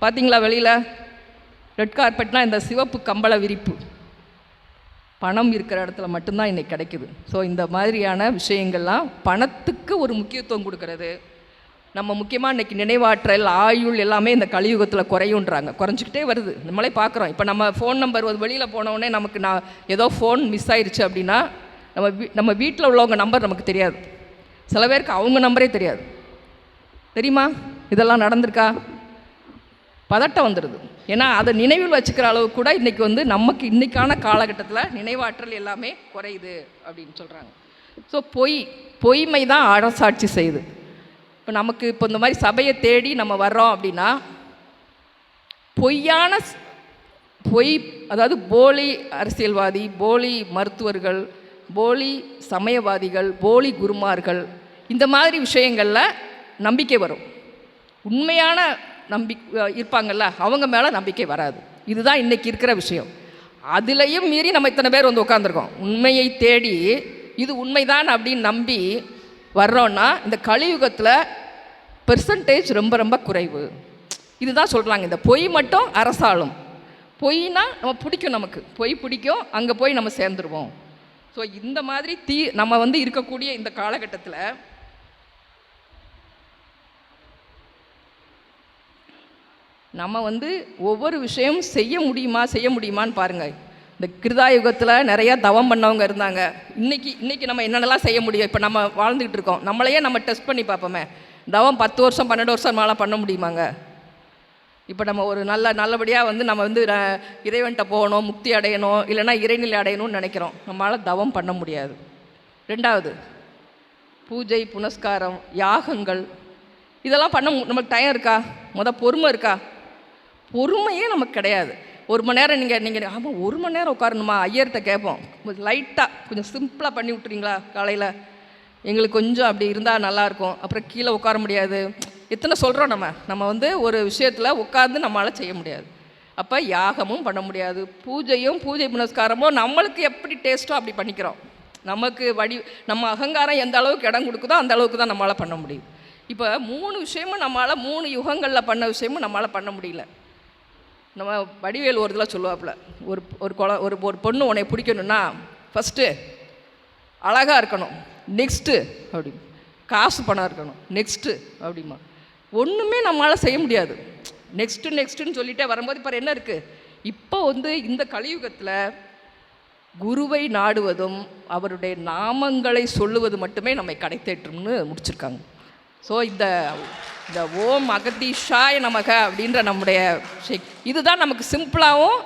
பார்த்தீங்களா? வெளியில் ரெட் கார்பெட்னால் இந்த சிவப்பு கம்பள விரிப்பு, பணம் இருக்கிற இடத்துல மட்டும்தான் இன்றைக்கி கிடைக்குது. ஸோ இந்த மாதிரியான விஷயங்கள்லாம் பணத்துக்கு ஒரு முக்கியத்துவம் கொடுக்கறது. நம்ம முக்கியமாக இன்றைக்கி நினைவாற்றல், ஆயுள் எல்லாமே இந்த கலியுகத்தில் குறையுன்றாங்க, குறைஞ்சிக்கிட்டே வருது. நம்மளே பார்க்குறோம். இப்போ நம்ம ஃபோன் நம்பர் வெளியில் போனோடனே நமக்கு ஏதோ ஃபோன் மிஸ் ஆயிடுச்சு அப்படின்னா நம்ம வீட்டில் உள்ளவங்க நம்பர் நமக்கு தெரியாது, சில பேருக்கு அவங்க நம்பரே தெரியாது. தெரியுமா? இதெல்லாம் நடந்திருக்கா? பதட்டம் வந்துடுது. ஏன்னா அதை நினைவில் வச்சுக்கிற அளவு கூட இன்றைக்கி வந்து நமக்கு இன்றைக்கான காலகட்டத்தில் நினைவாற்றல் எல்லாமே குறையுது அப்படின்னு சொல்கிறாங்க. ஸோ பொய்மை தான் அரசாட்சி செய்யுது. இப்போ நமக்கு இப்போ இந்த மாதிரி சபையை தேடி நம்ம வர்றோம் அப்படின்னா பொய், அதாவது போலி அரசியல்வாதி, போலி மருத்துவர்கள், போலி சமயவாதிகள், போலி குருமார்கள், இந்த மாதிரி விஷயங்களில் நம்பிக்கை வரும். உண்மையான இருப்பாங்கள்ல, அவங்க மேலே நம்பிக்கை வராது. இதுதான் இன்றைக்கி இருக்கிற விஷயம். அதுலேயும் மீறி நம்ம இத்தனை பேர் வந்து உட்காந்துருக்கோம். உண்மையை தேடி இது உண்மைதான் அப்படின்னு நம்பி வர்றோன்னா இந்த கலியுகத்தில் பெர்சன்டேஜ் ரொம்ப ரொம்ப குறைவு. இதுதான் சொல்கிறாங்க. இந்த பொய் மட்டும் அரசாளும். பொய்னா நம்ம பிடிக்கும், நமக்கு பொய் பிடிக்கும், அங்கே போய் நம்ம சேர்ந்துருவோம். ஸோ இந்த மாதிரி நம்ம வந்து இருக்கக்கூடிய இந்த காலகட்டத்தில் நம்ம வந்து ஒவ்வொரு விஷயம் செய்ய முடியுமான்னு பாருங்கள். இந்த கிருதாயுகத்தில் நிறையா தவம் பண்ணவங்க இருந்தாங்க. இன்றைக்கி நம்ம என்னென்னலாம் செய்ய முடியும்? இப்போ நம்ம வாழ்ந்துக்கிட்டு இருக்கோம், நம்மளையே நம்ம டெஸ்ட் பண்ணி பார்ப்போமே. தவம் 10 வருஷம் 12 வருஷம் மேலே பண்ண முடியுமாங்க? இப்போ நம்ம ஒரு நல்லபடியாக வந்து நம்ம வந்து இறைவன்கிட்ட போகணும், முக்தி அடையணும், இல்லைனா இறைநிலை அடையணும்னு நினைக்கிறோம். நம்மளால் தவம் பண்ண முடியாது. 2வது பூஜை, புனஸ்காரம், யாகங்கள், இதெல்லாம் பண்ண நமக்கு டைம் இருக்கா? பொறுமை இருக்கா? பொறுமையே நமக்கு கிடையாது. 1 மணி நேரம் நீங்கள் ஆமாம் 1 மணி நேரம் உட்காரணுமா? ஐயர்கிட்ட கேட்போம், லைட்டாக கொஞ்சம் சிம்பிளாக பண்ணி விட்டுறீங்களா காலையில், எங்களுக்கு கொஞ்சம் அப்படி இருந்தால் நல்லாயிருக்கும். அப்புறம் கீழே உட்கார முடியாது. எத்தனை சொல்கிறோம் நம்ம வந்து ஒரு விஷயத்தில் உட்காந்து நம்மளால் செய்ய முடியாது. அப்போ யாகமும் பண்ண முடியாது, பூஜை புனஸ்காரமும் நம்மளுக்கு எப்படி டேஸ்ட்டோ அப்படி பண்ணிக்கிறோம். நமக்கு நம்ம அகங்காரம் எந்த அளவுக்கு இடம் கொடுக்குதோ அந்த அளவுக்கு தான் நம்மளால் பண்ண முடியும். இப்போ 3 விஷயமும் நம்மளால் 3 யுகங்களில் பண்ண விஷயமும் நம்மளால் பண்ண முடியல. நம்ம வடிவேல் ஒரு இதில் சொல்லுவாப்புல, ஒரு பொண்ணு உன்னை பிடிக்கணுன்னா ஃபஸ்ட்டு அழகாக இருக்கணும், நெக்ஸ்ட்டு அப்படி காசு பணம் இருக்கணும், நெக்ஸ்ட்டு அப்படிமா. ஒன்றுமே நம்மளால் செய்ய முடியாது. நெக்ஸ்ட்டுன்னு சொல்லிட்டே வரும்போது இப்போ என்ன இருக்குது, இப்போ இந்த கலியுகத்தில் குருவை நாடுவதும் அவருடைய நாமங்களை சொல்லுவது மட்டுமே நம்மை கடைத்தேற்றும்னு முடிச்சிருக்காங்க. ஸோ இந்த ஓம் அகதீஷாய நமக அப்படின்ற நம்முடைய இதுதான் நமக்கு சிம்பிளாகவும்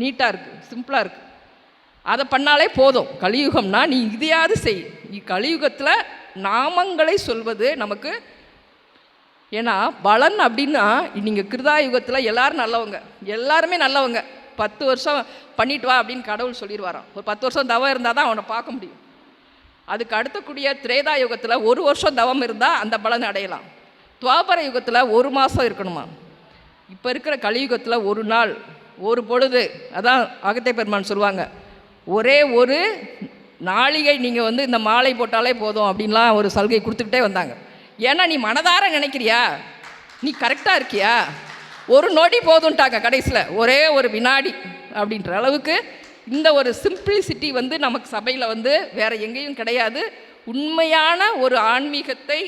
நீட்டாக இருக்குது, சிம்பிளாக இருக்குது. அதை பண்ணாலே போதும். கலியுகம்னா நீ இதையாவது செய். கலியுகத்தில் நாமங்களை சொல்வது நமக்கு, ஏன்னா பலன் அப்படின்னா நீங்கள் கிருதாயுகத்தில் எல்லாரும் நல்லவங்க, எல்லாருமே நல்லவங்க. 10 வருஷம் பண்ணிட்டு வா அப்படின்னு கடவுள் சொல்லிடுவாராம். ஒரு 10 வருஷம் தவம் இருந்தால் தான் அவனை பார்க்க முடியும். அதுக்கு அடுத்தக்கூடிய திரேதா யுகத்தில் 1 வருஷம் தவம் இருந்தால் அந்த பலன் அடையலாம். துவாபர யுகத்தில் 1 மாதம் இருக்கணுமா. இப்போ இருக்கிற கலியுகத்தில் 1 நாள் 1 பொழுது, அதான் அகத்திய பெருமான் சொல்லுவாங்க, ஒரே ஒரு நாளிகை நீங்கள் இந்த மாலை போட்டாலே போதும் அப்படின்லாம் ஒரு சலுகை கொடுத்துக்கிட்டே வந்தாங்க. ஏன்னா நீ மனதார நினைக்கிறியா, நீ கரெக்டாக இருக்கியா, ஒரு நொடி போதும்ட்டாங்க கடைசியில், ஒரே ஒரு வினாடி அப்படின்ற அளவுக்கு இந்த ஒரு சிம்பிளிசிட்டி நமக்கு சபையில் வேறு எங்கேயும் கிடையாது. உண்மையான ஒரு ஆன்மீகத்தை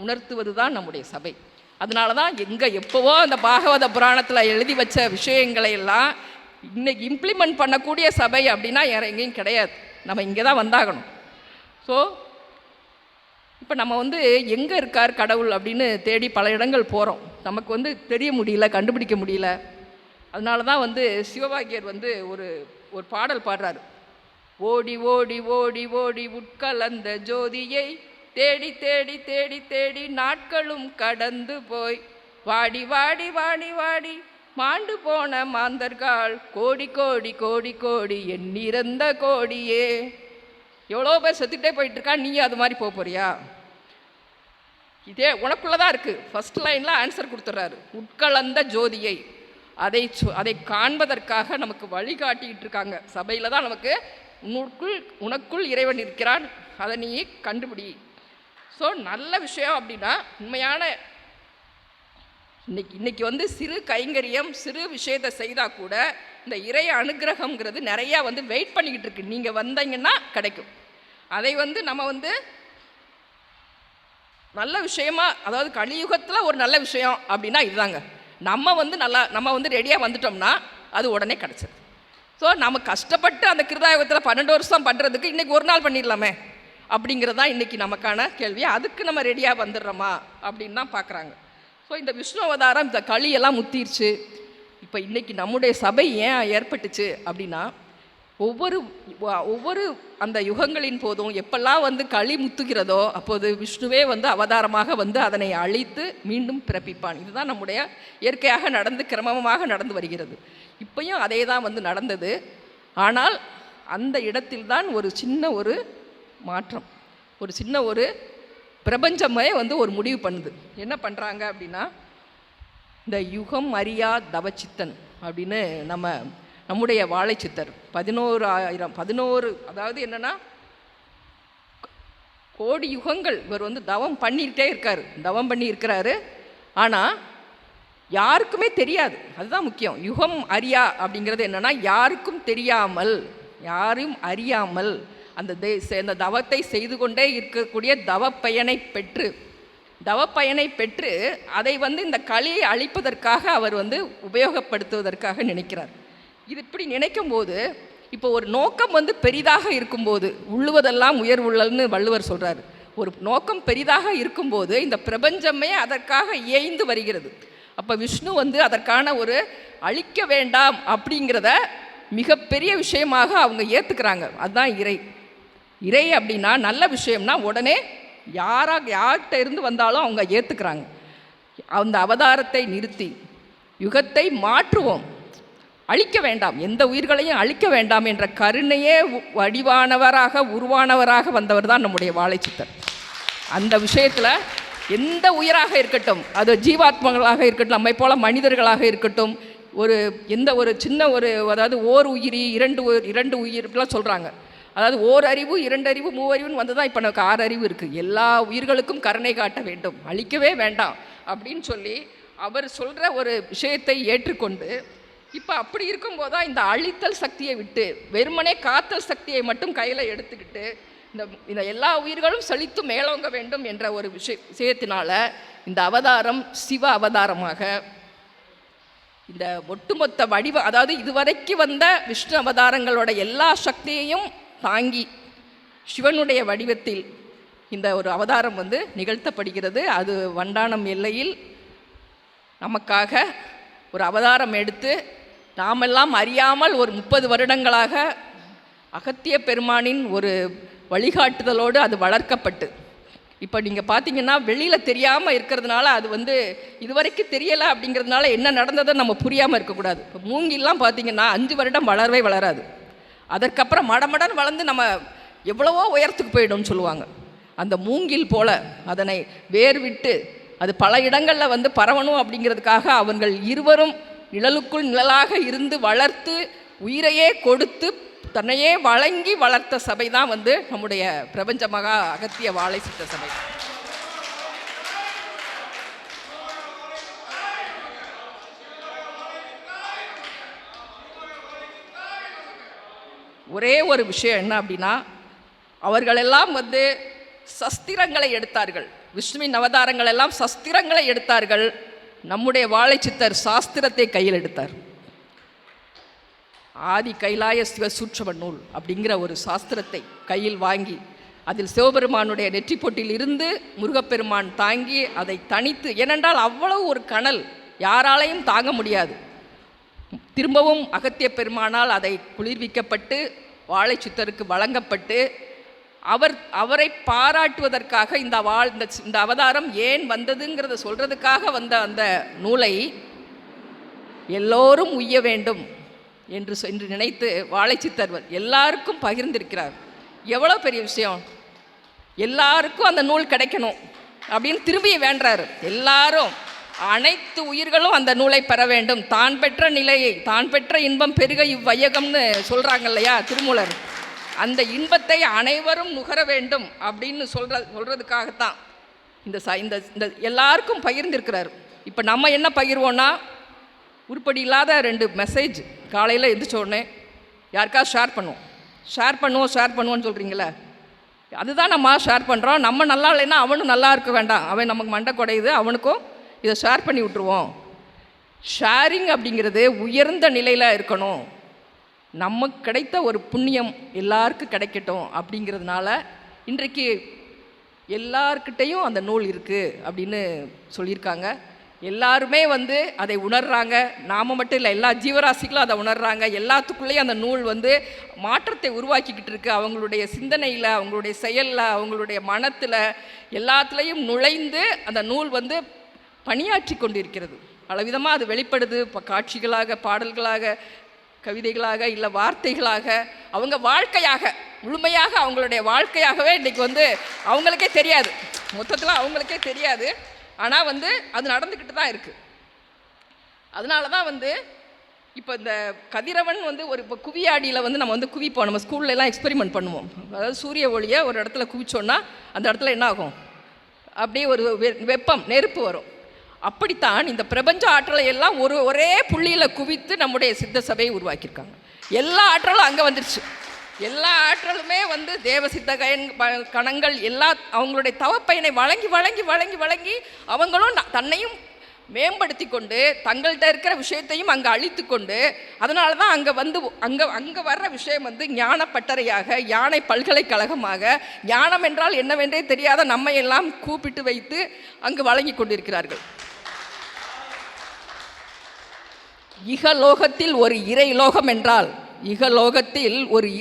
உணர்த்துவது தான் நம்முடைய சபை. அதனால தான் எப்போவோ அந்த பாகவத புராணத்தில் எழுதி வச்ச விஷயங்களை எல்லாம் இன்னைக்கு இம்ப்ளிமெண்ட் பண்ணக்கூடிய சபை அப்படின்னா வேறு எங்கேயும் கிடையாது. நம்ம இங்கே தான் வந்தாகணும். ஸோ இப்போ நம்ம எங்கே இருக்கார் கடவுள் அப்படின்னு தேடி பல இடங்கள் போகிறோம். நமக்கு தெரிய முடியல, கண்டுபிடிக்க முடியல. அதனால தான் சிவபாக்கியர் ஒரு பாடல் பாடுறாரு. ஓடி ஓடி ஓடி ஓடி உட்கலந்த ஜோதியை தேடி தேடி தேடி தேடி நாட்களும் கடந்து போய் வாடி வாடி வாடி வாடி மாண்டு போன மாந்தர்கள் கோடி கோடி கோடி கோடி எண்ணிறந்த கோடியே. எவ்வளோ பேர் செத்துக்கிட்டே போயிட்டுருக்கா, நீ அது மாதிரி போறியா? இதே உனக்குள்ளே தான் இருக்குது. ஃபஸ்ட் லைனில் ஆன்சர் கொடுத்துட்றாரு. உட்கலந்த ஜோதியை அதை காண்பதற்காக நமக்கு வழிகாட்டிகிட்டு இருக்காங்க. சபையில் தான் நமக்கு உனக்குள் இறைவன் இருக்கிறான், அதை நீ கண்டுபிடி. ஸோ நல்ல விஷயம் அப்படின்னா உண்மையான இன்னைக்கு சிறு கைங்கரியம், சிறு விஷயத்தை செய்தால் கூட இந்த இறை அனுகிரகங்கிறது நிறையா வெயிட் பண்ணிக்கிட்டு இருக்கு. நீங்கள் வந்தீங்கன்னா கிடைக்கும். அதை நம்ம நல்ல விஷயமா, அதாவது கலியுகத்தில் ஒரு நல்ல விஷயம் அப்படின்னா இதுதாங்க. நம்ம ரெடியாக வந்துட்டோம்னா அது உடனே கிடச்சிது. ஸோ நம்ம கஷ்டப்பட்டு அந்த கிருதாயுகத்தில் 12 வருஷம் பண்ணுறதுக்கு இன்றைக்கி ஒரு நாள் பண்ணிடலாமே அப்படிங்கிறது தான் இன்றைக்கி நமக்கான கேள்வி. அதுக்கு நம்ம ரெடியாக வந்துடுறோமா அப்படின்னு தான் பார்க்குறாங்க. ஸோ இந்த விஷ்ணு அவதாரம் இந்த களியெல்லாம் முத்திருச்சு. இப்போ இன்றைக்கி நம்முடைய சபை ஏன் ஏற்பட்டுச்சு அப்படின்னா, ஒவ்வொரு அந்த யுகங்களின் போதும் எப்பெல்லாம் களி முத்துகிறதோ அப்போது விஷ்ணுவே அவதாரமாக அதனை அழித்து மீண்டும் பிறப்பிப்பான். இதுதான் நம்முடைய இயற்கையாக கிரமமாக நடந்து வருகிறது. இப்பயும் அதே தான் நடந்தது. ஆனால் அந்த இடத்தில்தான் ஒரு சின்ன ஒரு மாற்றம், ஒரு சின்ன ஒரு பிரபஞ்சமே ஒரு முடிவு பண்ணுது. என்ன பண்ணுறாங்க அப்படின்னா, இந்த யுகம் அறியா தவச்சித்தன் அப்படின்னு நம்முடைய வாழைச்சித்தர் 11 அதாவது என்னென்னா கோடி யுகங்கள் இவர் தவம் பண்ணிக்கிட்டே இருக்கார், தவம் பண்ணி இருக்கிறாரு. ஆனால் யாருக்குமே தெரியாது. அதுதான் முக்கியம். யுகம் அறியா அப்படிங்கிறது என்னென்னா யாருக்கும் தெரியாமல், யாரும் அறியாமல் அந்த தவத்தை செய்து கொண்டே இருக்கக்கூடிய தவப்பயனை பெற்று அதை இந்த களியை அழிப்பதற்காக அவர் உபயோகப்படுத்துவதற்காக நினைக்கிறார். இது இப்படி நினைக்கும் போது, இப்போ ஒரு நோக்கம் பெரிதாக இருக்கும்போது, உள்ளுவதெல்லாம் உயர் உள்ளல்னு வள்ளுவர் சொல்கிறார். ஒரு நோக்கம் பெரிதாக இருக்கும்போது இந்த பிரபஞ்சமே அதற்காக இயைந்து வருகிறது. அப்போ விஷ்ணு அதற்கான ஒரு அழிக்க வேண்டாம் அப்படிங்கிறத மிகப்பெரிய விஷயமாக அவங்க ஏற்றுக்கிறாங்க. அதுதான் இறை அப்படின்னா நல்ல விஷயம்னா உடனே யார்கிட்ட இருந்து வந்தாலும் அவங்க ஏற்றுக்கிறாங்க. அந்த அவதாரத்தை நிறுத்தி யுகத்தை மாற்றுவோம், அழிக்க வேண்டாம், எந்த உயிர்களையும் அழிக்க வேண்டாம் என்ற கருணையே வடிவானவராக உருவானவராக வந்தவர் தான் நம்முடைய வாழைச்சித்தர். அந்த விஷயத்தில் எந்த உயிராக இருக்கட்டும், அது ஜீவாத்மங்களாக இருக்கட்டும், நம்மை போல மனிதர்களாக இருக்கட்டும், ஒரு எந்த ஒரு சின்ன ஒரு அதாவது ஓர் உயிரி இரண்டு உயிர்லாம் சொல்கிறாங்க. அதாவது ஓர் அறிவு, இரண்டு அறிவு, மூவறிவுன்னு வந்து தான் இப்போ நமக்கு 6 அறிவு இருக்குது. எல்லா உயிர்களுக்கும் கருணை காட்ட வேண்டும், அழிக்கவே வேண்டாம் அப்படின்னு சொல்லி அவர் சொல்கிற ஒரு விஷயத்தை ஏற்றுக்கொண்டு இப்போ அப்படி இருக்கும்போது தான் இந்த அழித்தல் சக்தியை விட்டு வெறுமனே காத்தல் சக்தியை மட்டும் கையில் எடுத்துக்கிட்டு இந்த எல்லா உயிர்களும் செழித்து மேலோங்க வேண்டும் என்ற ஒரு விஷயத்தினால இந்த அவதாரம் சிவ அவதாரமாக இந்த ஒட்டுமொத்த அதாவது இதுவரைக்கும் வந்த விஷ்ணு அவதாரங்களோட எல்லா சக்தியையும் தாங்கி சிவனுடைய வடிவத்தில் இந்த ஒரு அவதாரம் வந்து நிகழ்த்தப்படுகிறது. அது வண்டானம் எல்லையில் நமக்காக ஒரு அவதாரம் எடுத்து நாமெல்லாம் அறியாமல் ஒரு 30 வருடங்களாக அகத்திய பெருமானின் ஒரு வழிகாட்டுதலோடு அது வளர்க்கப்பட்டு இப்போ நீங்கள் பார்த்தீங்கன்னா வெளியில் தெரியாமல் இருக்கிறதுனால அது வந்து இதுவரைக்கும் தெரியலை அப்படிங்கிறதுனால என்ன நடந்ததை நம்ம புரியாமல் இருக்கக்கூடாது. இப்போ மூங்கிலாம் பார்த்தீங்கன்னா 5 வருடம் வளரவே வளராது. அதற்கப்புறம் மடமடன் வளர்ந்து நம்ம எவ்வளவோ உயரத்துக்கு போயிடும்னு சொல்லுவாங்க. அந்த மூங்கில் போல அதனை வேர் விட்டு அது பல இடங்களில் வந்து பரவணும் அப்படிங்கிறதுக்காக அவர்கள் இருவரும் நிழலுக்குள் நிழலாக இருந்து வளர்த்து உயிரையே கொடுத்து தன்னையே வழங்கி வளர்த்த சபை தான் வந்து நம்முடைய பிரபஞ்ச மகா அகத்திய வாழை சித்த சபை. ஒரே ஒரு விஷயம் என்ன அப்படின்னா, அவர்களெல்லாம் வந்து சஸ்திரங்களை எடுத்தார்கள். விஷ்ணுவின் அவதாரங்கள் எல்லாம் சஸ்திரங்களை எடுத்தார்கள். நம்முடைய வாழை சித்தர் சாஸ்திரத்தை கையில் எடுத்தார். ஆதி கைலாய சிவ சூட்சம நூல் அப்படிங்கிற ஒரு சாஸ்திரத்தை கையில் வாங்கி அதில் சிவபெருமானுடைய நெற்றி பொட்டில் இருந்து முருகப்பெருமான் தாங்கி அதை தனித்து, ஏனென்றால் அவ்வளவு ஒரு கனல் யாராலையும் தாங்க முடியாது. திரும்பவும் அகத்திய பெருமானால் அதை குளிர்விக்கப்பட்டு வாழை சித்தருக்கு வழங்கப்பட்டு அவரை பாராட்டுவதற்காக இந்த அவதாரம் ஏன் வந்ததுங்கிறத சொல்றதுக்காக வந்த அந்த நூலை எல்லோரும் உய்ய வேண்டும் என்று நினைத்து வாழை சித்தர் எல்லாருக்கும் பகிர்ந்திருக்கிறார். எவ்வளோ பெரிய விஷயம்! எல்லாருக்கும் அந்த நூல் கிடைக்கணும் அப்படின்னு திரும்பி வேண்டாரு. எல்லாரும் அனைத்து உயிர்களும் அந்த நூலை பெற வேண்டும். தான் பெற்ற நிலையை, தான் பெற்ற இன்பம் பெருக இவ்வையகம்னு சொல்கிறாங்க இல்லையா திருமூலர். அந்த இன்பத்தை அனைவரும் நுகர வேண்டும் அப்படின்னு சொல்கிறதுக்காகத்தான் இந்த எல்லாருக்கும் பகிர்ந்திருக்கிறார். இப்போ நம்ம என்ன பகிர்வோன்னா, உருப்படி இல்லாத 2 மெசேஜ் காலையில் எழுந்திரிச்ச உடனே யாருக்காவது ஷேர் பண்ணுவோன்னு சொல்கிறீங்களே, அதுதான் நம்ம ஷேர் பண்ணுறோம். நம்ம நல்லா இல்லைன்னா அவனும் நல்லா இருக்க வேண்டாம், அவன் நமக்கு மண்டை குடையுது, அவனுக்கும் இதை ஷேர் பண்ணி விட்டுருவோம். ஷேரிங் அப்படிங்கிறது உயர்ந்த நிலையில் இருக்கணும். நமக்கு கிடைத்த ஒரு புண்ணியம் எல்லாருக்கும் கிடைக்கட்டும் அப்படிங்கிறதுனால இன்றைக்கு எல்லார்கிட்டையும் அந்த நூல் இருக்குது அப்படின்னு சொல்லியிருக்காங்க. எல்லாருமே வந்து அதை உணர்கிறாங்க. நாம் மட்டும் இல்லை, எல்லா ஜீவராசிகளும் அதை உணர்கிறாங்க. எல்லாத்துக்குள்ளேயும் அந்த நூல் வந்து மாற்றத்தை உருவாக்கிக்கிட்டு இருக்குது. அவங்களுடைய சிந்தனையில், அவங்களுடைய செயலில், அவங்களுடைய மனத்தில் எல்லாத்துலேயும் நுழைந்து அந்த நூல் வந்து பணியாற்றி கொண்டிருக்கிறது. பலவிதமாக அது வெளிப்படுது. இப்போ காட்சிகளாக, பாடல்களாக, கவிதைகளாக, இல்லை வார்த்தைகளாக, அவங்க வாழ்க்கையாக முழுமையாக அவங்களுடைய வாழ்க்கையாகவே இன்றைக்கி வந்து அவங்களுக்கே தெரியாது, மொத்தத்தில் அவங்களுக்கே தெரியாது. ஆனால் வந்து அது நடந்துக்கிட்டு தான் இருக்குது. அதனால தான் வந்து இப்போ இந்த கதிரவன் வந்து இப்போ குவியாடியில் வந்து நம்ம வந்து குவிப்போம். நம்ம ஸ்கூல்லலாம் எக்ஸ்பெரிமெண்ட் பண்ணுவோம். அதாவது சூரிய ஒளியை ஒரு இடத்துல குவிச்சோன்னா அந்த இடத்துல என்ன ஆகும், அப்படியே ஒரு வெப்பம், நெருப்பு வரும். அப்படித்தான் இந்த பிரபஞ்ச ஆற்றலை எல்லாம் ஒரே புள்ளியில் குவித்து நம்முடைய சித்த சபையை உருவாக்கியிருக்காங்க. எல்லா ஆற்றலும் அங்கே வந்துடுச்சு. எல்லா ஆற்றலுமே வந்து தேவசித்த கணங்கள் எல்லா அவங்களுடைய தவப்பயனை வழங்கி வழங்கி வழங்கி வழங்கி அவங்களும் தன்னையும் மேம்படுத்தி கொண்டு தங்கள்கிட்ட இருக்கிற விஷயத்தையும் அங்கே அழித்து கொண்டு, அதனால தான் அங்கே வந்து அங்கே வர்ற விஷயம் வந்து ஞான பட்டறையாக, யானை பல்கலைக்கழகமாக, ஞானம் என்றால் என்னவென்றே தெரியாத நம்மை எல்லாம் கூப்பிட்டு வைத்து அங்கு வழங்கி கொண்டிருக்கிறார்கள். இகலோகத்தில் ஒரு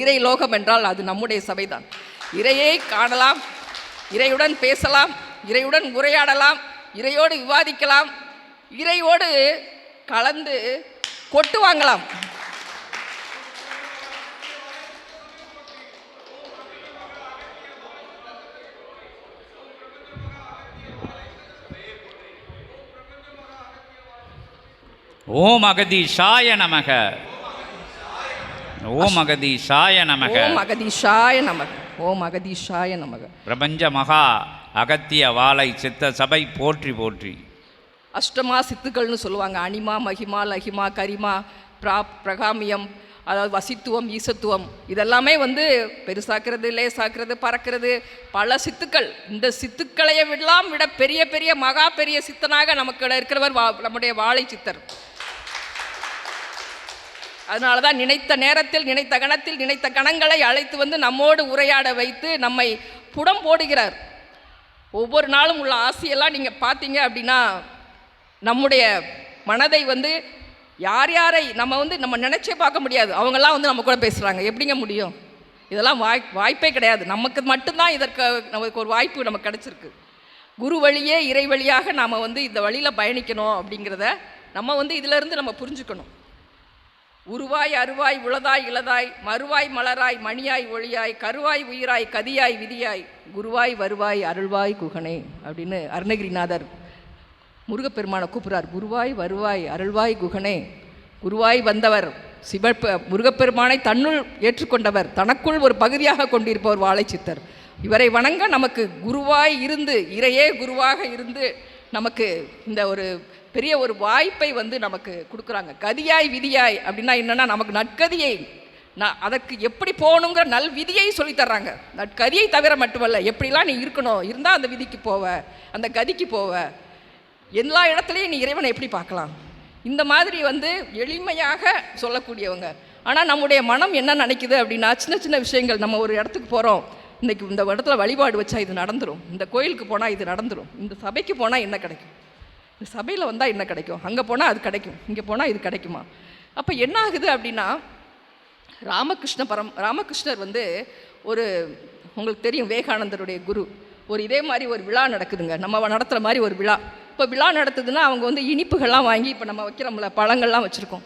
இறைலோகம் என்றால் அது நம்முடைய சபைதான். இறையை காணலாம், இறையுடன் பேசலாம், இறையுடன் உரையாடலாம், இறையோடு விவாதிக்கலாம், இறையோடு கலந்து கொட்டு வாங்கலாம். ஓம் அகதீஷாய நமக. ஓம் அகதீஷாய நமக. ஓம் அகதீஷாய நமக. ஓம் அகதீஷாய நமக. பிரபஞ்ச மகா அகத்திய வாழை சித்த சபை போற்றி போற்றி. அஷ்டமா சித்துக்கள்னு சொல்லுவாங்க. அனிமா, மகிமா, லகிமா, கரிமா, பிரகாமியம், அதாவது வசித்துவம், ஈசத்துவம், இதெல்லாமே வந்து பெருசாக்குறது, லேசாக்குறது, பறக்கிறது, பல சித்துக்கள். இந்த சித்துக்களையே விட பெரிய பெரிய மகா பெரிய சித்தனாக நமக்கு இருக்கிறவர் நம்முடைய வாழை சித்தர். அதனால தான் நினைத்த நேரத்தில், நினைத்த கணத்தில், நினைத்த கணங்களை அழைத்து வந்து நம்மோடு உரையாட வைத்து நம்மை புடம் போடுகிறார். ஒவ்வொரு நாளும் உள்ள ஆசையெல்லாம் நீங்கள் பார்த்தீங்க அப்படின்னா, நம்முடைய மனதை வந்து யார் யாரை நம்ம நினச்சே பார்க்க முடியாது. அவங்கெல்லாம் வந்து நம்ம கூட பேசுகிறாங்க. எப்படிங்க முடியும்? இதெல்லாம் வாய்ப்பே கிடையாது. நமக்கு மட்டும்தான் நமக்கு ஒரு வாய்ப்பு நமக்கு கிடச்சிருக்கு. குரு வழியே இறை வழியாக நாம் வந்து இந்த வழியில் பயணிக்கணும் அப்படிங்கிறத நம்ம வந்து இதிலேருந்து நம்ம புரிஞ்சுக்கணும். உருவாய் அருவாய் உளதாய் இளதாய் மறுவாய் மலராய் மணியாய் ஒளியாய் கருவாய் உயிராய் கதியாய் விதியாய் குருவாய் வருவாய் அருள்வாய் குகனே அப்படின்னு அருணகிரிநாதர் முருகப்பெருமானை கூப்பிட்றார். குருவாய் வருவாய் அருள்வாய் குகனே. குருவாய் வந்தவர் முருகப்பெருமானை தன்னுள் ஏற்றுக்கொண்டவர், தனக்குள் ஒரு பகுதியாக கொண்டிருப்பவர் வாழை சித்தர். இவரை வணங்க நமக்கு குருவாய் இருந்து, இறையே குருவாக இருந்து நமக்கு இந்த ஒரு பெரிய ஒரு வாய்ப்பை வந்து நமக்கு கொடுக்குறாங்க. கதியாய் விதியாய் அப்படின்னா என்னென்னா, நமக்கு நற்கதியை அதற்கு எப்படி போகணுங்கிற நல் விதியை சொல்லித்தர்றாங்க. நற்கதியை தவிர மட்டுமல்ல, எப்படிலாம் நீ இருக்கணும், இருந்தால் அந்த விதிக்கு போவ, அந்த கதிக்கு போவ, எல்லா இடத்துலையும் நீ இறைவனை எப்படி பார்க்கலாம், இந்த மாதிரி வந்து எளிமையாக சொல்லக்கூடியவங்க. ஆனால் நம்முடைய மனம் என்ன நினைக்குது அப்படின்னா, சின்ன சின்ன விஷயங்கள். நம்ம ஒரு இடத்துக்கு போகிறோம், இன்றைக்கி இந்த இடத்துல வழிபாடு வச்சா இது நடந்துடும், இந்த கோயிலுக்கு போனால் இது நடந்துடும், இந்த சபைக்கு போனால் என்ன கிடைக்கும், இந்த சபையில் வந்தால் என்ன கிடைக்கும், அங்கே போனால் அது கிடைக்கும், இங்கே போனால் இது கிடைக்குமா? அப்போ என்ன ஆகுது அப்படின்னா, ராமகிருஷ்ணர் வந்து ஒரு, உங்களுக்கு தெரியும், விவேகானந்தருடைய குரு. ஒரு இதே மாதிரி ஒரு விழா நடக்குதுங்க, நம்ம நடத்துகிற மாதிரி ஒரு விழா. இப்போ விழா நடத்துதுன்னா அவங்க வந்து இனிப்புகள்லாம் வாங்கி, இப்போ நம்ம வைக்கிறோம்ல பழங்கள்லாம் வச்சுருக்கோம்,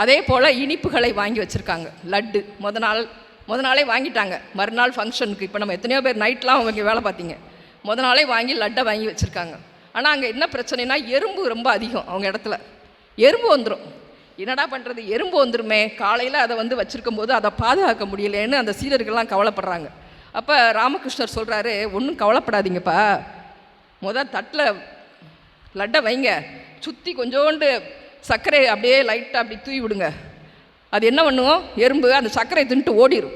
அதே போல் இனிப்புகளை வாங்கி வச்சுருக்காங்க. லட்டு முத நாளே வாங்கிட்டாங்க. மறுநாள் ஃபங்க்ஷனுக்கு இப்போ நம்ம எத்தனையோ பேர் நைட்லாம் அவங்க வேலை பார்த்தீங்க, முத நாளே வாங்கி லட்டை வாங்கி வச்சுருக்காங்க. ஆனால் அங்கே என்ன பிரச்சனைனா, எறும்பு ரொம்ப அதிகம். அவங்க இடத்துல எறும்பு வந்துடும். என்னடா பண்ணுறது, எறும்பு வந்துருமே, காலையில் அதை வந்து வச்சுருக்கும் போது அதை பாதுகாக்க முடியலேன்னு அந்த சீடர்கள்லாம் கவலைப்படுறாங்க. அப்போ ராமகிருஷ்ணர் சொல்கிறாரு, ஒன்றும் கவலைப்படாதீங்கப்பா, தட்டில் லட்டை வைங்க, சுற்றி கொஞ்சோண்டு சர்க்கரை அப்படியே லைட்டாக அப்படி தூவி விடுங்க. அது என்ன பண்ணுவோம், எறும்பு அந்த சர்க்கரை தின்ட்டு ஓடிடும்.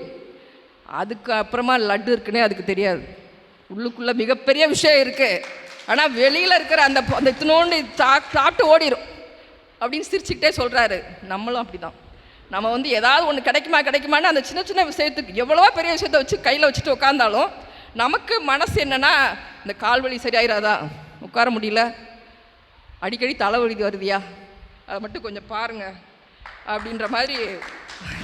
அதுக்கு அப்புறமா லட்டு இருக்குன்னே அதுக்கு தெரியாது. உள்ளுக்குள்ளே மிகப்பெரிய விஷயம் இருக்குது, ஆனால் வெளியில் இருக்கிற அந்த இத்தினோண்டு சாப்பிட்டு ஓடிடும் அப்படின்னு சிரிச்சுக்கிட்டே சொல்கிறாரு. நம்மளும் அப்படி தான். நம்ம வந்து ஏதாவது ஒன்று கிடைக்குமான்னு அந்த சின்ன சின்ன விஷயத்துக்கு எவ்வளவோ பெரிய விஷயத்தை வச்சு கையில் வச்சுட்டு உட்காந்தாலும் நமக்கு மனசு என்னென்னா, இந்த கால்வலி சரியாயிராதா, உட்கார முடியல, அடிக்கடி தலைவலி வருதியா, அதை மட்டும் கொஞ்சம் பாருங்கள் அப்படின்ற மாதிரி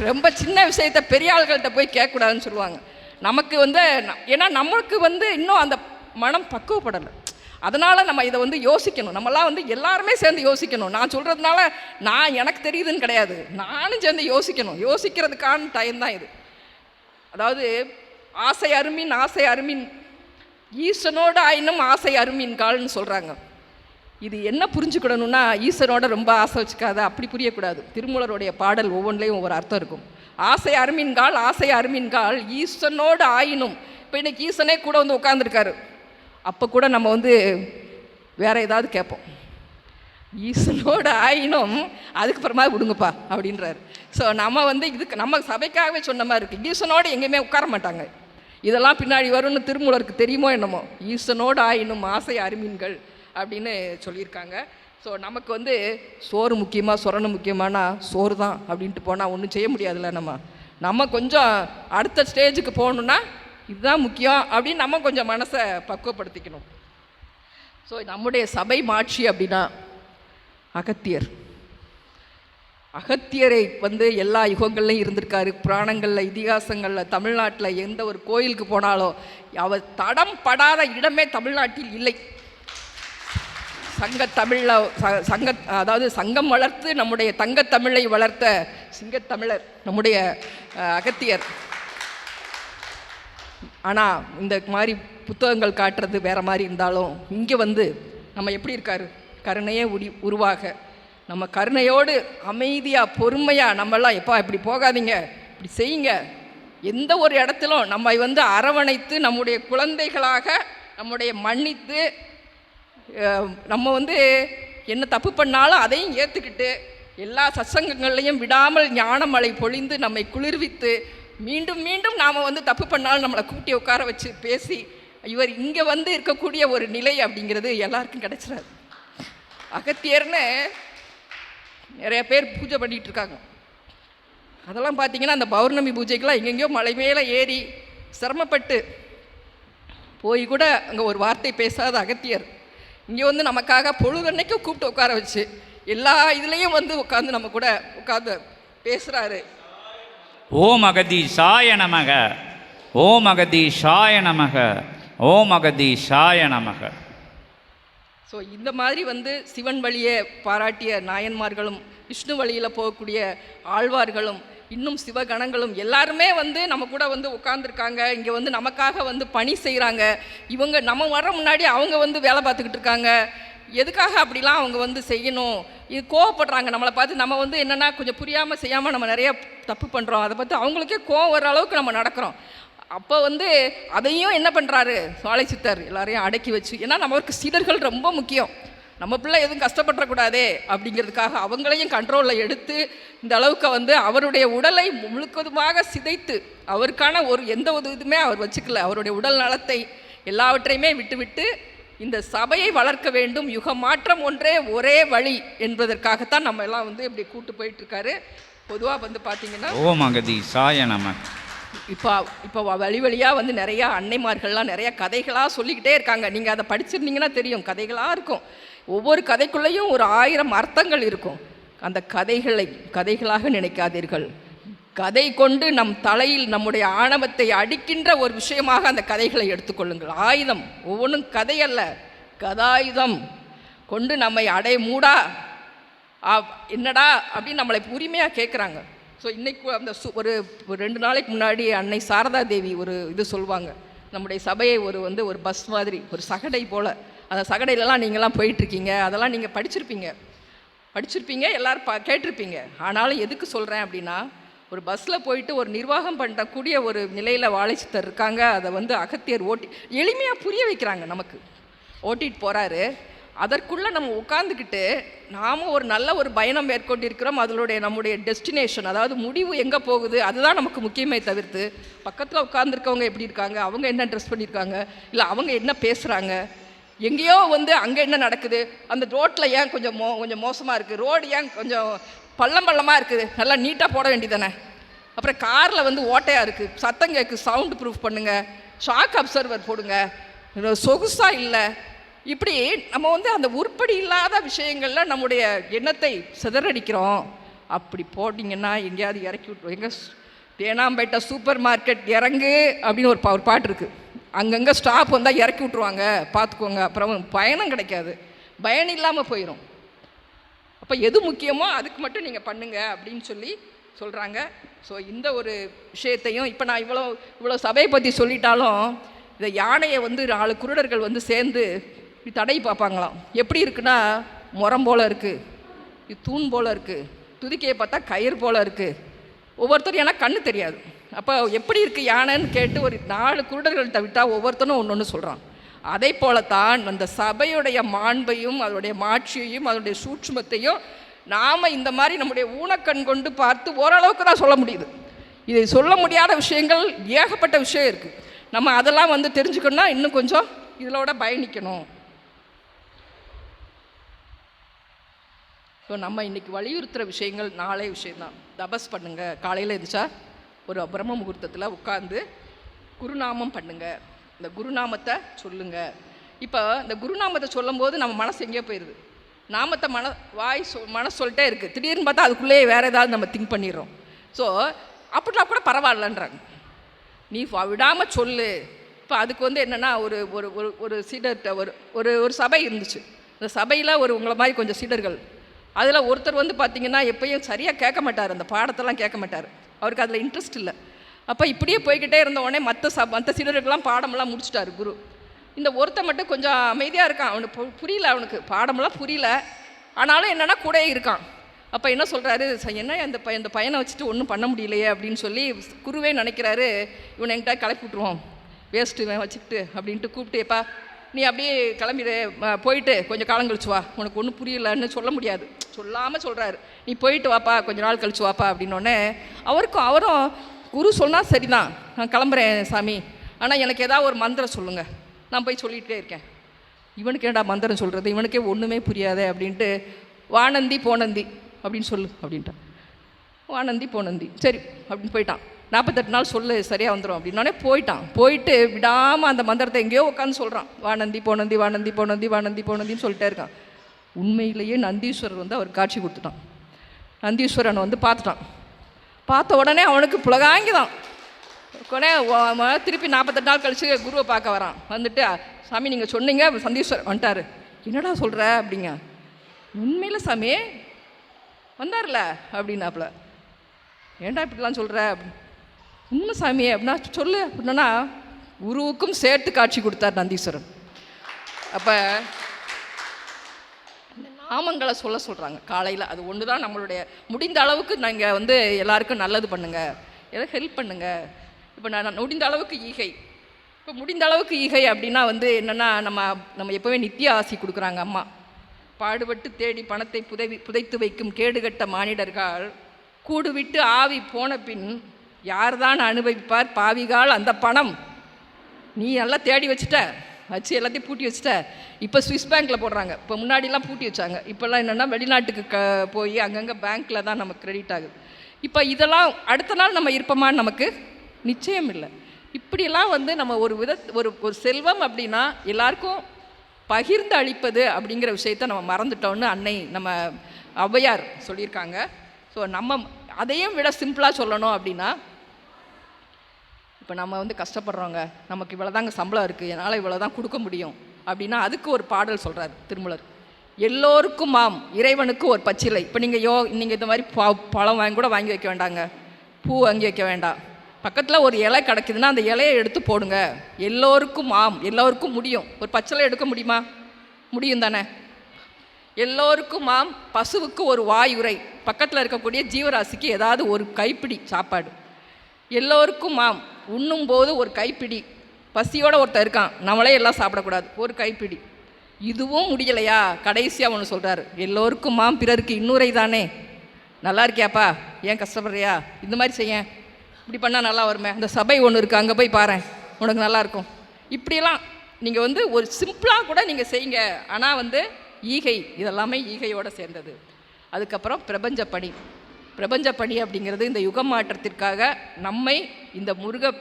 ரொம்ப சின்ன விஷயத்த பெரிய ஆள்கள்கிட்ட போய் கேட்கக்கூடாதுன்னு சொல்லுவாங்க. நமக்கு வந்து ஏன்னா நம்மளுக்கு வந்து இன்னும் அந்த மனம் பக்குவப்படலை. அதனால் நம்ம இதை வந்து யோசிக்கணும். நம்மளாம் வந்து எல்லாருமே சேர்ந்து யோசிக்கணும். நான் சொல்கிறதுனால எனக்கு தெரியுதுன்னு கிடையாது, நானும் சேர்ந்து யோசிக்கணும். யோசிக்கிறதுக்கான டைம் தான் இது. அதாவது ஆசை அருமின் ஈசனோடு ஆயினும் ஆசை அருமின்கால்னு சொல்கிறாங்க. இது என்ன புரிஞ்சுக்கிடணும்னா, ஈசனோட ரொம்ப ஆசை வச்சுக்காத, அப்படி புரியக்கூடாது. திருமூலருடைய பாடல் ஒவ்வொன்றிலையும் ஒவ்வொரு அர்த்தம் இருக்கும். ஆசை அருமின்கால் ஈசனோடு ஆயினும். இப்போ இன்றைக்கி ஈசனே கூட வந்து உட்காந்துருக்காரு, அப்போ கூட நம்ம வந்து வேறு ஏதாவது கேட்போம். ஈசனோடு ஆயினும் அதுக்கப்புறமா விடுங்கப்பா அப்படின்றாரு. ஸோ நம்ம வந்து இதுக்கு நம்ம சபைக்காகவே சொன்ன மாதிரி இருக்குது. ஈசனோடு எங்கேயுமே உட்கார மாட்டாங்க. இதெல்லாம் பின்னாடி வரும்னு திருமூலருக்கு தெரியுமோ என்னமோ. ஈசனோடு ஆயினும் ஆசை அருமீன்கள் அப்படின்னு சொல்லியிருக்காங்க. ஸோ நமக்கு வந்து சோறு முக்கியமாக, சொரணம் முக்கியமானா சோறு தான் அப்படின்ட்டு போனால் ஒன்றும் செய்ய முடியாதுல்ல. நம்ம கொஞ்சம் அடுத்த ஸ்டேஜுக்கு போகணுன்னா இதுதான் முக்கியம் அப்படின்னு நம்ம கொஞ்சம் மனசை பக்குவப்படுத்திக்கணும். ஸோ நம்முடைய சபை மாட்சி அப்படின்னா அகத்தியரை வந்து எல்லா யுகங்கள்லையும் இருந்திருக்காரு. புராணங்களில், இதிகாசங்களில், தமிழ்நாட்டில் எந்த ஒரு கோயிலுக்கு போனாலும் அவர் தடம் படாத இடமே தமிழ்நாட்டில் இல்லை. அதாவது சங்கம் வளர்த்து நம்முடைய தங்கத்தமிழை வளர்த்த சிங்கத்தமிழர் நம்முடைய அகத்தியர். ஆனால் இந்த மாதிரி புத்தகங்கள் காட்டுறது வேறு மாதிரி இருந்தாலும், இங்கே வந்து நம்ம எப்படி இருக்காரு, கருணையே உருவாக நம்ம கருணையோடு அமைதியாக பொறுமையாக நம்மெல்லாம் எப்பா இப்படி போகாதீங்க, இப்படி செய்யுங்க, எந்த ஒரு இடத்திலும் நம்ம வந்து அரவணைத்து நம்முடைய குழந்தைகளாக நம்முடைய மன்னித்து நம்ம வந்து என்ன தப்பு பண்ணாலும் அதையும் ஏற்றுக்கிட்டு எல்லா சத்சங்கங்கள்லையும் விடாமல் ஞானமழை பொழிந்து நம்மை குளிர்வித்து மீண்டும் மீண்டும் நாம் வந்து தப்பு பண்ணாலும் நம்மளை கூட்டி உட்கார வச்சு பேசி இவர் இங்கே வந்து இருக்கக்கூடிய ஒரு நிலை அப்படிங்கிறது எல்லாருக்கும் கிடைச்சிடாது. அகத்தியர்னு நிறைய பேர் பூஜை பண்ணிகிட்டு இருக்காங்க. அதெல்லாம் பார்த்தீங்கன்னா அந்த பௌர்ணமி பூஜைக்கெல்லாம் எங்கெங்கேயோ மலை மேலே ஏறி சிரமப்பட்டு போய் கூட அங்கே ஒரு வார்த்தை பேசாத அகத்தியர் இங்கே வந்து நமக்காக பொழுதன்னைக்கும் கூப்பிட்டு உட்கார வச்சு எல்லா இதுலேயும் வந்து உட்காந்து நம்ம கூட உட்காந்து பேசுகிறாரு. ஓம் அகதீஷாய நமக, ஓம் அகதீஷாய நமக, ஓம் அகதீஷாய நமக. ஸோ இந்த மாதிரி வந்து சிவன் வழியை பாராட்டிய நாயன்மார்களும் விஷ்ணு வழியில் போகக்கூடிய ஆழ்வார்களும் இன்னும் சிவகணங்களும் எல்லாருமே வந்து நம்ம கூட வந்து உட்காந்துருக்காங்க. இங்கே வந்து நமக்காக வந்து பணி செய்கிறாங்க. இவங்க நம்ம வர முன்னாடி அவங்க வந்து வேலை பார்த்துக்கிட்டு இருக்காங்க. எதுக்காக அப்படிலாம் அவங்க வந்து செய்யணும்? இது கோவப்படுறாங்க நம்மளை பார்த்து. நம்ம வந்து என்னென்னா கொஞ்சம் புரியாமல் செய்யாமல் நம்ம நிறைய தப்பு பண்ணுறோம். அதை பார்த்து அவங்களுக்கே கோவம் வர அளவுக்கு நம்ம நடக்கிறோம். அப்போ வந்து அதையும் என்ன பண்ணுறாரு சுவாலை சித்தர் எல்லாரையும் அடக்கி வச்சு, ஏன்னா நமக்கு சீடர்கள் ரொம்ப முக்கியம், நம்ம பிள்ளை எதுவும் கஷ்டப்படக்கூடாதே அப்படிங்கிறதுக்காக அவங்களையும் கண்ட்ரோலில் எடுத்து இந்த அளவுக்கு வந்து அவருடைய உடலை முழுக்கதுமாக சிதைத்து அவருக்கான ஒரு எந்த ஒரு இதுவுமே அவர் வச்சுக்கல. அவருடைய உடல் நலத்தை எல்லாவற்றையுமே விட்டுவிட்டு இந்த சபையை வளர்க்க வேண்டும், யுக மாற்றம் ஒரே வழி என்பதற்காகத்தான் நம்ம எல்லாம் வந்து இப்படி கூட்டு போயிட்டுருக்காரு. பொதுவாக வந்து பார்த்தீங்கன்னா ஓம் அகதீஷாய நமக. இப்போ வழியாக வந்து நிறையா அன்னைமார்கள்லாம் நிறையா கதைகளாக சொல்லிக்கிட்டே இருக்காங்க. நீங்கள் அதை படிச்சிருந்தீங்கன்னா தெரியும், கதைகளாக இருக்கும். ஒவ்வொரு கதைக்குள்ளேயும் ஒரு 1000 அர்த்தங்கள் இருக்கும். அந்த கதைகளாக நினைக்காதீர்கள். கதை கொண்டு நம் தலையில் நம்முடைய ஆணவத்தை அடிக்கின்ற ஒரு விஷயமாக அந்த கதைகளை எடுத்துக்கொள்ளுங்கள். ஆயுதம் ஒவ்வொன்றும் கதையல்ல, கதாயுதம் கொண்டு நம்மை மூடா என்னடா அப்படின்னு நம்மளை உரிமையாக கேட்குறாங்க. ஸோ இன்றைக்கு அந்த ஒரு 2 நாளைக்கு முன்னாடி அன்னை சாரதா தேவி ஒரு இது சொல்லுவாங்க, நம்முடைய சபையை ஒரு பஸ் மாதிரி ஒரு சகடை போல், அந்த சகடையிலலாம் நீங்கள்லாம் போயிட்டுருக்கீங்க, அதெல்லாம் நீங்கள் படிச்சிருப்பீங்க எல்லோரும் கேட்டிருப்பீங்க. ஆனாலும் எதுக்கு சொல்கிறேன் அப்படின்னா, ஒரு பஸ்ஸில் போயிட்டு ஒரு நிர்வாகம் பண்ணக்கூடிய ஒரு நிலையில் வாழைச்சித்தர் இருக்காங்க. அதை வந்து அகத்தியர் எளிமையாக புரிய வைக்கிறாங்க. நமக்கு ஓட்டிகிட்டு போகிறாரு. அதற்குள்ளே நம்ம உட்காந்துக்கிட்டு நாம் ஒரு நல்ல ஒரு பயணம் மேற்கொண்டிருக்கிறோம். நம்முடைய டெஸ்டினேஷன், அதாவது முடிவு எங்கே போகுது அதுதான் நமக்கு முக்கியமே தவிர்த்து பக்கத்தில் உட்காந்துருக்கவங்க எப்படி இருக்காங்க, அவங்க என்ன ட்ரெஸ் பண்ணியிருக்காங்க, இல்லை அவங்க என்ன பேசுகிறாங்க, எங்கேயோ வந்து அங்கே என்ன நடக்குது, அந்த ரோட்டில் ஏன் கொஞ்சம் மோசமாக இருக்குது, ரோடு ஏன் கொஞ்சம் பள்ளமாக இருக்குது, நல்லா நீட்டாக போட வேண்டியதானே, அப்புறம் காரில் வந்து ஓட்டையாக இருக்குது, சத்தம் கேட்குது, சவுண்டு ப்ரூஃப் பண்ணுங்கள், ஷாக் அப்சர்வர் போடுங்க, சொகுசாக இல்லை, இப்படி நம்ம வந்து அந்த உருப்படி இல்லாத விஷயங்களில் நம்முடைய எண்ணத்தை சிதறடிக்கிறோம். அப்படி போட்டிங்கன்னா எங்கேயாவது இறக்கி விட்டுருவோம். எங்கே தேனாம்பேட்டை சூப்பர் மார்க்கெட் இறங்கு அப்படின்னு ஒரு பாட்டு இருக்குது. அங்கங்கே ஸ்டாப் வந்தால் இறக்கி விட்ருவாங்க, பார்த்துக்கோங்க. அப்புறம் பயணம் கிடைக்காது, பயணம் இல்லாமல் போயிடும். அப்போ எது முக்கியமோ அதுக்கு மட்டும் நீங்கள் பண்ணுங்க அப்படின்னு சொல்கிறாங்க. ஸோ இந்த ஒரு விஷயத்தையும் இப்போ நான் இவ்வளோ சபையை பற்றி சொல்லிட்டாலும் இந்த யானையை வந்து 4 குருடர்கள் வந்து சேர்ந்து இப்படி தடை பார்ப்பாங்களாம். எப்படி இருக்குன்னா, முரம் போல் இருக்குது, இது தூண் போல் இருக்குது, துதிக்கையை பார்த்தா கயிறு போல் இருக்குது. ஒவ்வொருத்தரும் ஏன்னா கண்ணு தெரியாது. அப்போ எப்படி இருக்குது யானைன்னு கேட்டு ஒரு 4 குருடர்கள்ட்ட விட்டால் ஒவ்வொருத்தரும் ஒன்று சொல்கிறான். அதை போலத்தான் அந்த சபையுடைய மாண்பையும் அதனுடைய மாட்சியையும் அதனுடைய சூட்சுமத்தையும் நாம் இந்த மாதிரி நம்முடைய ஊனக்கண் கொண்டு பார்த்து ஓரளவுக்கு தான் சொல்ல முடியுது. இதை சொல்ல முடியாத விஷயங்கள் ஏகப்பட்ட விஷயம் இருக்குது. நம்ம அதெல்லாம் வந்து தெரிஞ்சுக்கணும்னா இன்னும் கொஞ்சம் இதோட பயணிக்கணும். ஸோ நம்ம இன்றைக்கி வலியுறுத்துகிற விஷயங்கள் 4 விஷயந்தான். தபஸ் பண்ணுங்கள், காலையில் இருந்துச்சா ஒரு பிரம்ம முகூர்த்தத்தில் உட்காந்து குருநாமம் பண்ணுங்கள், இந்த குருநாமத்தை சொல்லுங்கள். இப்போ இந்த குருநாமத்தை சொல்லும்போது நம்ம மனசு எங்கேயோ போயிடுது. நாமத்தை மனசு சொல்லிட்டே இருக்குது. திடீர்னு பார்த்தா அதுக்குள்ளேயே வேறு ஏதாவது நம்ம திங்க் பண்ணிடுறோம். ஸோ அப்படிலாம் கூட பரவாயில்லன்றாங்க. நீ விடாமல் சொல்லு. இப்போ அதுக்கு வந்து என்னென்னா ஒரு ஒரு ஒரு சீடர்கிட்ட ஒரு சபை இருந்துச்சு. அந்த சபையில் உங்களை மாதிரி கொஞ்சம் சீடர்கள். அதில் ஒருத்தர் வந்து பார்த்திங்கன்னா எப்பயும் சரியாக கேட்க மாட்டார், அந்த பாடத்தெல்லாம் கேட்க மாட்டார், அவருக்கு அதில் இன்ட்ரெஸ்ட் இல்லை. அப்போ இப்படியே போய்கிட்டே இருந்த உடனே மற்ற சீடர்கள்லாம் பாடமெல்லாம் முடிச்சிட்டாரு குரு. இந்த ஒருத்தர் மட்டும் கொஞ்சம் அமைதியாக இருக்கான். அவனுக்கு புரியல, அவனுக்கு பாடமெல்லாம் புரியல. ஆனாலும் என்னென்னா கூட இருக்கான். அப்போ என்ன சொல்கிறாரு, என்ன இந்த பையனை வச்சுட்டு ஒன்றும் பண்ண முடியலையே அப்படின்னு சொல்லி குருவே நினைக்கிறாரு, இவனை என்கிட்ட கிளப்பி விட்ருவோம், வேஸ்ட்டு இவன் வச்சுக்கிட்டு அப்படின்ட்டு கூப்பிட்டேப்பா நீ அப்படியே கிளம்பிடு, போயிட்டு கொஞ்சம் காலம் கழிச்சு வா, உனக்கு ஒன்றும் புரியலன்னு சொல்ல முடியாது, சொல்லாமல் சொல்கிறாரு, நீ போயிட்டு வாப்பா கொஞ்ச நாள் கழிச்சு வாப்பா அப்படின்னோடனே அவரும் குரு சொன்னால் சரிதான், நான் கிளம்புறேன் சாமி, ஆனால் எனக்கு ஏதாவது ஒரு மந்திரம் சொல்லுங்கள், நான் போய் சொல்லிகிட்டே இருக்கேன். இவனுக்கு ஏன்டா மந்திரம் சொல்கிறது, இவனுக்கே ஒன்றுமே புரியாதே அப்படின்ட்டு வானந்தி போனந்தி அப்படின்னு சொல்லு அப்படின்ட்டான். வானந்தி போனந்தி சரி அப்படின்னு போயிட்டான். 48 நாள் சொல்லு சரியாக வந்துடும் அப்படின்னோடனே போயிட்டான். போயிட்டு விடாமல் அந்த மந்திரத்தை எங்கேயோ உட்காந்து சொல்கிறான், வானந்தி போனந்தி வானந்தி போனந்தி வானந்தி போனந்தின்னு சொல்லிட்டே இருக்கான். உண்மையிலேயே நந்தீஸ்வரர் வந்து அவர் காட்சி கொடுத்துட்டான். நந்தீஸ்வரன் வந்து பார்த்துட்டான். பார்த்த உடனே அவனுக்கு புலகாங்கி தான். உடனே திருப்பி 48 நாள் கழிச்சு குருவை பார்க்க வரான். வந்துட்டு சாமி நீங்கள் சொன்னீங்க, சந்தீஸ்வரர் வந்துட்டார். என்னடா சொல்கிற அப்படிங்க. உண்மையில் சாமி வந்தார்ல அப்படின்னாப்புல. ஏன்டா இப்படிலாம் சொல்கிற அப்படி. உண்மை சாமி அப்படின்னா சொல்லு அப்படின்னா குருவுக்கும் சேர்த்து காட்சி கொடுத்தார் நந்தீஸ்வரன். அப்போ நாமங்களை சொல்கிறாங்க காலையில். அது ஒன்று தான் நம்மளுடைய முடிந்த அளவுக்கு நீங்கள் வந்து எல்லாருக்கும் நல்லது பண்ணுங்கள், எதாவது ஹெல்ப் பண்ணுங்கள். இப்போ நான் முடிந்த அளவுக்கு ஈகை, இப்போ முடிந்த அளவுக்கு ஈகை அப்படின்னா வந்து என்னென்னா நம்ம எப்போவே நித்திய ஆசி கொடுக்குறாங்க அம்மா. பாடுபட்டு தேடி பணத்தை புதைத்து வைக்கும் கேடுகட்ட மானிடர்கள் கூடு விட்டு ஆவி போன பின் யார்தான் அனுபவிப்பார் பாவிகால் அந்த பணம். நீ நல்லா தேடி வச்சுட்ட, வச்சு எல்லாத்தையும் பூட்டி வச்சுட்ட. இப்போ ஸ்விஸ் பேங்க்கில் போடுறாங்க. இப்போ முன்னாடிலாம் பூட்டி வச்சாங்க, இப்போல்லாம் என்னென்னா வெளிநாட்டுக்கு போய் அங்கங்கே பேங்க்கில் தான் நமக்கு கிரெடிட் ஆகுது. இப்போ இதெல்லாம் அடுத்த நாள் நம்ம இருப்போமான்னு நமக்கு நிச்சயம் இல்லை. இப்படியெல்லாம் வந்து நம்ம ஒரு செல்வம் அப்படின்னா எல்லாருக்கும் பகிர்ந்து அளிப்பது அப்படிங்கிற விஷயத்த நம்ம மறந்துட்டோன்னு அன்னை நம்ம ஔவையார் சொல்லியிருக்காங்க. ஸோ நம்ம அதையும் விட சிம்பிளாக சொல்லணும் அப்படின்னா, இப்போ நம்ம வந்து கஷ்டப்படுறோங்க, நமக்கு இவ்வளோ தாங்க சம்பளம் இருக்குது, என்னால் இவ்வளோ தான் கொடுக்க முடியும் அப்படின்னா அதுக்கு ஒரு பாடல் சொல்கிறார் திருமூலர். எல்லோருக்கும் மாம் இறைவனுக்கு ஒரு பச்சிலை. இப்போ நீங்கள் இந்த மாதிரி பழம் கூட வாங்கி வைக்க வேண்டாங்க, பூ வாங்கி வைக்க வேண்டாம். பக்கத்தில் ஒரு இலை கிடக்குதுன்னா அந்த இலையை எடுத்து போடுங்க. எல்லோருக்கும் எல்லோருக்கும் முடியும். ஒரு பச்சிலை எடுக்க முடியுமா? முடியும் தானே. எல்லோருக்கும் பசுவுக்கு ஒரு வாயுரை, பக்கத்தில் இருக்கக்கூடிய ஜீவராசிக்கு ஏதாவது ஒரு கைப்பிடி சாப்பாடு. எல்லோருக்கும் உண்ணும்போது ஒரு கைப்பிடி. பசியோடு ஒருத்தர் இருக்கான், நம்மளே எல்லாம் சாப்பிடக்கூடாது, ஒரு கைப்பிடி. இதுவும் முடியலையா, கடைசியாக ஒன்று சொல்கிறார், எல்லோருக்கும் பிறருக்கு இன்னுரை தானே. நல்லா இருக்கியாப்பா, ஏன் கஷ்டப்படுறியா, இந்த மாதிரி செய்ய, இப்படி பண்ணால் நல்லா வருமே, அந்த சபை ஒன்று இருக்குது அங்கே போய் பாரு, உனக்கு நல்லாயிருக்கும். இப்படியெல்லாம் நீங்கள் வந்து ஒரு சிம்பிளாக கூட நீங்கள் செய்யுங்க. ஆனால் வந்து ஈகை, இதெல்லாமே ஈகையோடு சேர்ந்தது. அதுக்கப்புறம் பிரபஞ்ச பணி அப்படிங்கிறது இந்த யுக மாற்றத்திற்காக நம்மை இந்த முருக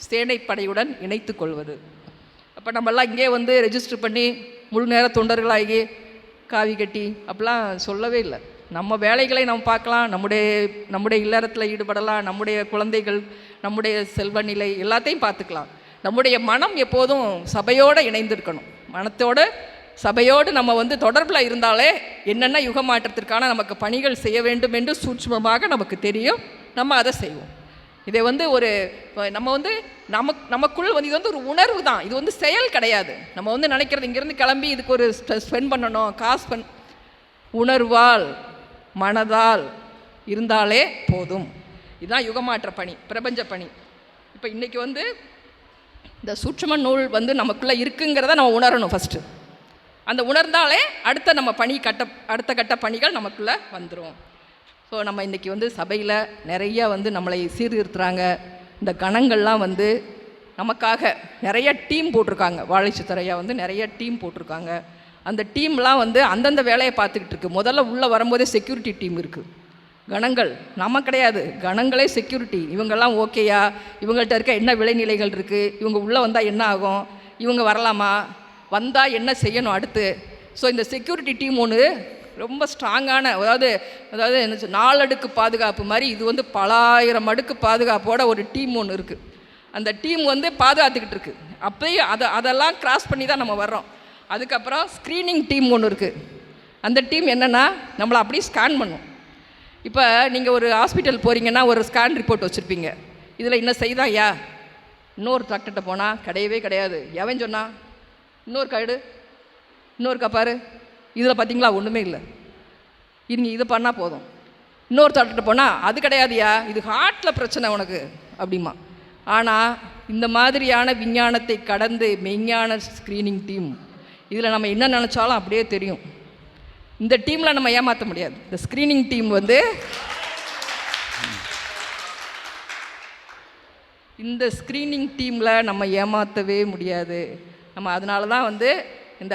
சேனைப்படையுடன் இணைத்து கொள்வது. அப்போ நம்மெல்லாம் இங்கே வந்து ரெஜிஸ்டர் பண்ணி முழு நேர தொண்டர்களாகி காவி கட்டி அப்படிலாம் சொல்லவே இல்லை. நம்ம வேலைகளை நம்ம பார்க்கலாம், நம்முடைய இல்லறத்தில் ஈடுபடலாம், நம்முடைய குழந்தைகள், நம்முடைய செல்வ நிலை எல்லாத்தையும் பார்த்துக்கலாம். நம்முடைய மனம் எப்போதும் சபையோடு இணைந்திருக்கணும். மனத்தோடு சபையோடு நம்ம வந்து தொடர்பில் இருந்தாலே என்னென்ன யுக மாற்றத்திற்கான நமக்கு பணிகள் செய்ய வேண்டும் என்று சூட்சுமமாக நமக்கு தெரியும். நம்ம அதை செய்வோம். இதை வந்து நம்ம வந்து நமக்குள் வந்து இது வந்து ஒரு உணர்வு தான், இது வந்து செயல் கிடையாது. நம்ம வந்து நினைக்கிறது இங்கேருந்து கிளம்பி இதுக்கு ஒரு ஸ்பெண்ட் பண்ணணும், காசு உணர்வால் மனதால் இருந்தாலே போதும். இதுதான் யுகமாற்ற பணி, பிரபஞ்ச பணி. இப்போ இன்றைக்கி வந்து இந்த சூட்சும நூல் வந்து நமக்குள்ளே இருக்குங்கிறத நம்ம உணரணும் ஃபஸ்ட்டு. அந்த உணர்ந்தாலே அடுத்த கட்ட பணிகள் நமக்குள்ளே வந்துடும். ஸோ நம்ம இன்றைக்கி வந்து சபையில் நிறைய வந்து நம்மளை சீர்திருத்துறாங்க. இந்த கணங்கள்லாம் வந்து நமக்காக நிறைய டீம் போட்டிருக்காங்க. வாழைச்சித்தரையா வந்து நிறைய டீம் போட்டிருக்காங்க. அந்த டீம்லாம் வந்து அந்தந்த வேலையை பார்த்துக்கிட்டு இருக்குது. முதல்ல உள்ளே வரும்போதே செக்யூரிட்டி டீம் இருக்குது. கணங்கள் நம்ம கிடையாது, கணங்களே செக்யூரிட்டி. இவங்கெல்லாம் ஓகேயா, இவங்கள்ட்ட இருக்க என்ன விளைநிலைகள் இருக்குது, இவங்க உள்ளே வந்தால் என்ன ஆகும், இவங்க வரலாமா, வந்தால் என்ன செய்யணும் அடுத்து. ஸோ இந்த செக்யூரிட்டி டீம் ஒன்று ரொம்ப ஸ்ட்ராங்கான, அதாவது என்ன 4 அடுக்கு பாதுகாப்பு மாதிரி இது வந்து பலாயிரம் அடுக்கு பாதுகாப்போட ஒரு டீம் ஒன்று இருக்குது. அந்த டீம் வந்து பாதுகாத்துக்கிட்டு இருக்குது. அப்போயே அதெல்லாம் கிராஸ் பண்ணி தான் நம்ம வர்றோம். அதுக்கப்புறம் ஸ்க்ரீனிங் டீம் ஒன்று இருக்குது. அந்த டீம் என்னென்னா நம்மளை அப்படியே ஸ்கேன் பண்ணும். இப்போ நீங்கள் ஒரு ஹாஸ்பிட்டல் போகிறீங்கன்னா ஒரு ஸ்கேன் ரிப்போர்ட் வச்சுருப்பீங்க. இதில் இன்னும் செய்தாயா, இன்னொரு டாக்டர்கிட்ட போனால் கிடையவே கிடையாது. எவன் சொன்னா, இன்னொரு காடு, இன்னொரு கப்பாரு, இதில் பார்த்தீங்களா ஒன்றுமே இல்லை, நீங்கள் இதை பண்ணால் போதும். இன்னொரு டாக்டர்கிட்ட போனால் அது கிடையாதுயா, இது ஹார்ட்டில் பிரச்சனை உனக்கு அப்படிமா. ஆனால் இந்த மாதிரியான விஞ்ஞானத்தை கடந்து மெய்ஞான ஸ்க்ரீனிங் டீம், இதில் நம்ம என்ன நினச்சாலும் அப்படியே தெரியும். இந்த டீமில் நம்ம ஏமாற்ற முடியாது. இந்த ஸ்க்ரீனிங் டீம் வந்து இந்த ஸ்க்ரீனிங் டீமில் நம்ம ஏமாற்றவே முடியாது. நம்ம அதனால தான் வந்து இந்த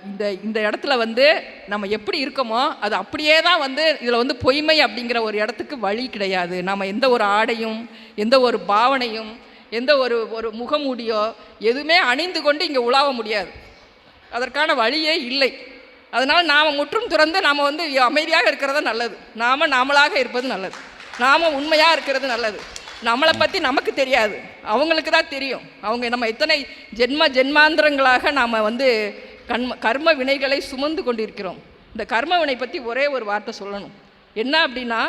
இந்த இந்த இடத்துல வந்து நம்ம எப்படி இருக்கோமோ அது அப்படியே தான் வந்து இதில் வந்து பொய்மை அப்படிங்கிற ஒரு இடத்துக்கு வழி கிடையாது. நம்ம எந்த ஒரு ஆடையும் எந்த ஒரு பாவனையும் எந்த ஒரு ஒரு முகமூடியோ எதுவுமே அணிந்து கொண்டு இங்கே உலாவ முடியாது. அதற்கான வழியே இல்லை. அதனால் நாம் முற்றும் துறந்து நாம் வந்து அமைதியாக இருக்கிறது நல்லது. நாமளாக இருப்பது நல்லது. நாம் உண்மையாக இருக்கிறது நல்லது. நம்மளை பற்றி நமக்கு தெரியாது, அவங்களுக்கு தான் தெரியும். அவங்க நம்ம எத்தனை ஜென்மாந்திரங்களாக நாம் வந்து கர்ம வினைகளை சுமந்து கொண்டிருக்கிறோம். இந்த கர்ம வினை பற்றி ஒரே ஒரு வார்த்தை சொல்லணும். என்ன அப்படின்னா,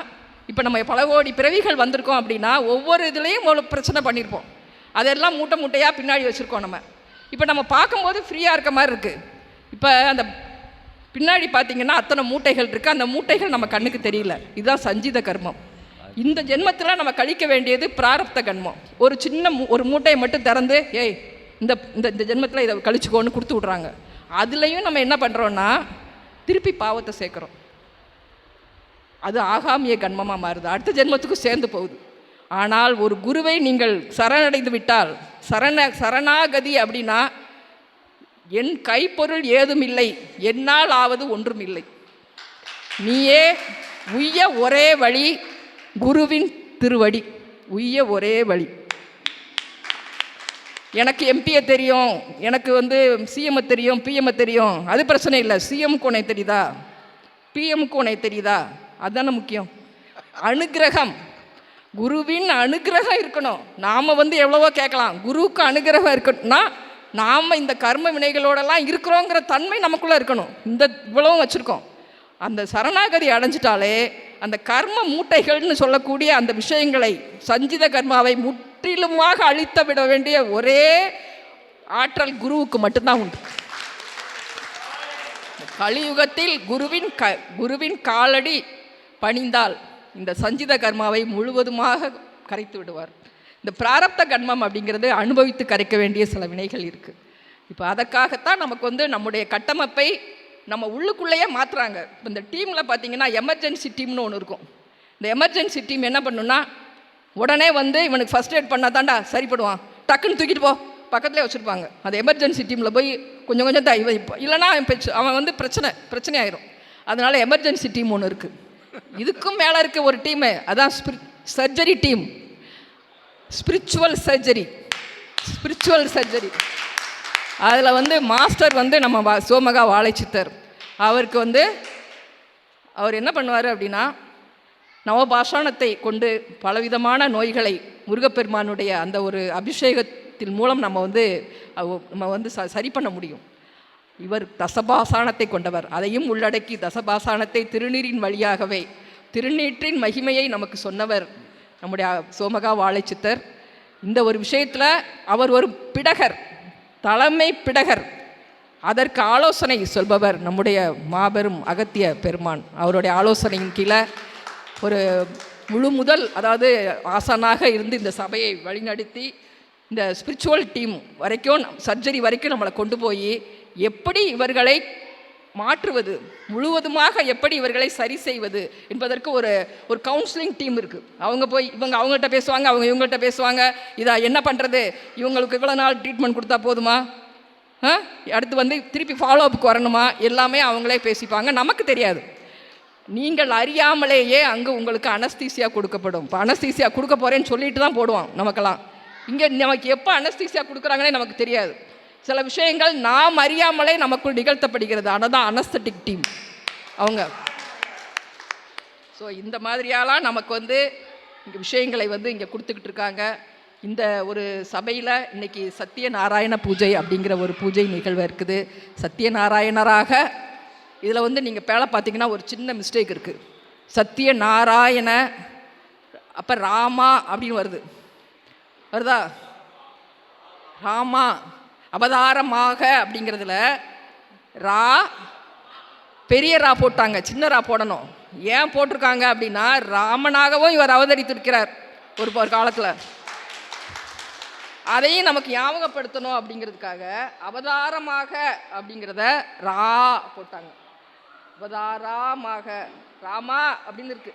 இப்போ நம்ம பல கோடி பிறவிகள் வந்திருக்கோம் அப்படின்னா ஒவ்வொரு இதுலேயும் ஒரு பிரச்சனை பண்ணியிருப்போம். அதெல்லாம் மூட்டை மூட்டையாக பின்னாடி வச்சுருக்கோம். நம்ம இப்போ நம்ம பார்க்கும்போது ஃப்ரீயாக இருக்க மாதிரி இருக்குது. இப்போ அந்த பின்னாடி பார்த்திங்கன்னா அத்தனை மூட்டைகள் இருக்குது. அந்த மூட்டைகள் நம்ம கண்ணுக்கு தெரியல. இதுதான் சஞ்சித கர்மம். இந்த ஜென்மத்தில் நம்ம கழிக்க வேண்டியது பிராரப்த கர்மம். ஒரு சின்ன ஒரு மூட்டையை மட்டும் திறந்து ஏய் இந்த இந்த ஜென்மத்தில் இதை கழிச்சுக்கோன்னு கொடுத்து விட்றாங்க. அதுலேயும் நம்ம என்ன பண்ணுறோன்னா திருப்பி பாவத்தை சேர்க்குறோம். அது ஆகாமிய கர்மமாக மாறுது, அடுத்த ஜென்மத்துக்கும் சேர்ந்து போகுது. ஆனால் ஒரு குருவை நீங்கள் சரணடைந்து விட்டால், சரணாகதி அப்படின்னா என் கைப்பொருள் ஏதும் இல்லை, என்னால் ஆவது ஒன்றும் இல்லை, நீயே உய்ய ஒரே வழி குருவின் திருவடி, உய்ய ஒரே வழி. எனக்கு எம்பியை தெரியும், எனக்கு வந்து சிஎம்ஐ தெரியும், பிஎம்ஐ தெரியும், அது பிரச்சனை இல்லை. சிஎம்க்கு உன்னை தெரியுதா, பிஎம்க்கு உன்னை தெரியுதா, அதுதானே முக்கியம். அனுகிரகம், குருவின் அனுகிரகம் இருக்கணும். நாம் வந்து எவ்வளவோ கேட்கலாம், குருவுக்கு அனுகிரகம் இருக்கணும்னா நாம் இந்த கர்ம வினைகளோடலாம் இருக்கிறோங்கிற தன்மை நமக்குள்ளே இருக்கணும். இந்த இவ்வளவும் வச்சுருக்கோம். அந்த சரணாகதி அடைஞ்சிட்டாலே அந்த கர்ம மூட்டைகள்னு சொல்லக்கூடிய அந்த விஷயங்களை, சஞ்சித கர்மாவை முற்றிலுமாக அழித்து விட வேண்டிய ஒரே ஆற்றல் குருவுக்கு மட்டும்தான் உண்டு. கலியுகத்தில் குருவின் காலடி பணிந்தால் இந்த சஞ்சித கர்மாவை முழுவதுமாக கரைத்து விடுவார். இந்த பிராரப்த கர்மம் அப்படிங்கிறது அனுபவித்து கரைக்க வேண்டிய சில வினைகள் இருக்குது. இப்போ அதற்காகத்தான் நமக்கு வந்து நம்முடைய கட்டமைப்பை நம்ம உள்ளுக்குள்ளேயே மாற்றுறாங்க. இப்போ இந்த டீமில் பார்த்தீங்கன்னா எமர்ஜென்சி டீம்னு ஒன்று இருக்கும். இந்த எமர்ஜென்சி டீம் என்ன பண்ணுன்னா, உடனே வந்து இவனுக்கு ஃபஸ்ட் எய்ட் பண்ணால் தாண்டா சரிப்படுவான், டக்குன்னு தூக்கிட்டு போ பக்கத்துலேயே வச்சுருப்பாங்க. அந்த எமர்ஜென்சி டீமில் போய் கொஞ்சம் கொஞ்சம் தான் இவன் இப்போ இல்லைனா அவன் வந்து பிரச்சனை ஆயிரும். அதனால் எமர்ஜென்சி டீம் ஒன்று இருக்குது. இதுக்கும் மேலே இருக்க ஒரு டீமு, அதான் சர்ஜரி டீம், ஸ்பிரிச்சுவல் சர்ஜரி. அதில் வந்து மாஸ்டர் வந்து நம்ம சோமகா வாழைச்சித்தர். அவருக்கு வந்து அவர் என்ன பண்ணுவார் அப்படின்னா, நவபாஷாணத்தை கொண்டு பலவிதமான நோய்களை முருகப்பெருமானுடைய அந்த ஒரு அபிஷேகத்தின் மூலம் நம்ம வந்து சரி பண்ண முடியும். இவர் தசபாசானத்தை கொண்டவர், அதையும் உள்ளடக்கி தசபாசானத்தை திருநீரின் வழியாகவே திருநீற்றின் மகிமையை நமக்கு சொன்னவர் நம்முடைய சோமகா வாழைச்சித்தர். இந்த ஒரு விஷயத்தில் அவர் ஒரு பிடகர், தலைமை பிடகர். அதற்கு ஆலோசனை சொல்பவர் நம்முடைய மாபெரும் அகத்திய பெருமான். அவருடைய ஆலோசனையின் கீழே ஒரு முதல் அதாவது ஆசானாக இருந்து இந்த சபையை வழிநடத்தி இந்த ஸ்பிரிச்சுவல் டீம் வரைக்கும், சர்ஜரி வரைக்கும் நம்மளை கொண்டு போய் எப்படி இவர்களை மாற்றுவது, முழுவதுமாக எப்படி இவர்களை சரி செய்வது என்பதற்கு ஒரு கவுன்சிலிங் டீம் இருக்குது. அவங்க போய் அவங்கள்ட்ட பேசுவாங்க, அவங்க இவங்கள்ட்ட பேசுவாங்க. இதா என்ன பண்ணுறது, இவங்களுக்கு இவ்வளோ நாள் ட்ரீட்மெண்ட் கொடுத்தா போதுமா, அடுத்து வந்து திருப்பி ஃபாலோ அப்புக்கு வரணுமா, எல்லாமே அவங்களே பேசிப்பாங்க. நமக்கு தெரியாது. நீங்கள் அறியாமலேயே அங்கே உங்களுக்கு அனஸ்தீசியா கொடுக்கப்படும். இப்போ அனஸ்தீசியா கொடுக்க போகிறேன்னு சொல்லிட்டு தான் போடுவான் நமக்கெல்லாம். இங்கே நமக்கு எப்போ அனஸ்தீசியா கொடுக்குறாங்கன்னே நமக்கு தெரியாது. சில விஷயங்கள் நாம் அறியாமலே நமக்குள் நிகழ்த்தப்படுகிறது. ஆனால் தான் அனஸ்தட்டிக் டீம் அவங்க. ஸோ இந்த மாதிரியாலாம் நமக்கு வந்து இங்கே விஷயங்களை வந்து இங்கே கொடுத்துக்கிட்டு இருக்காங்க. இந்த ஒரு சபையில் இன்றைக்கி சத்தியநாராயண பூஜை அப்படிங்கிற ஒரு பூஜை நிகழ்வு இருக்குது. சத்தியநாராயணராக இதில் வந்து நீங்கள் பேலை பார்த்தீங்கன்னா ஒரு சின்ன மிஸ்டேக் இருக்குது. சத்தியநாராயண அப்போ ராமா அப்படின்னு வருதா, ராமா அவதாரமாக அப்படிங்கிறதுல ரா பெரிய ரா போட்டாங்க, சின்ன ரா போடணும். ஏன் போட்டிருக்காங்க அப்படின்னா, ராமனாகவும் இவர் அவதரித்திருக்கிறார் ஒரு காலத்தில். அதையும் நமக்கு ஞாபகப்படுத்தணும் அப்படிங்கிறதுக்காக அவதாரமாக அப்படிங்கிறத ரா போட்டாங்க. அவதாரமாக ராமா அப்படின்னு இருக்கு.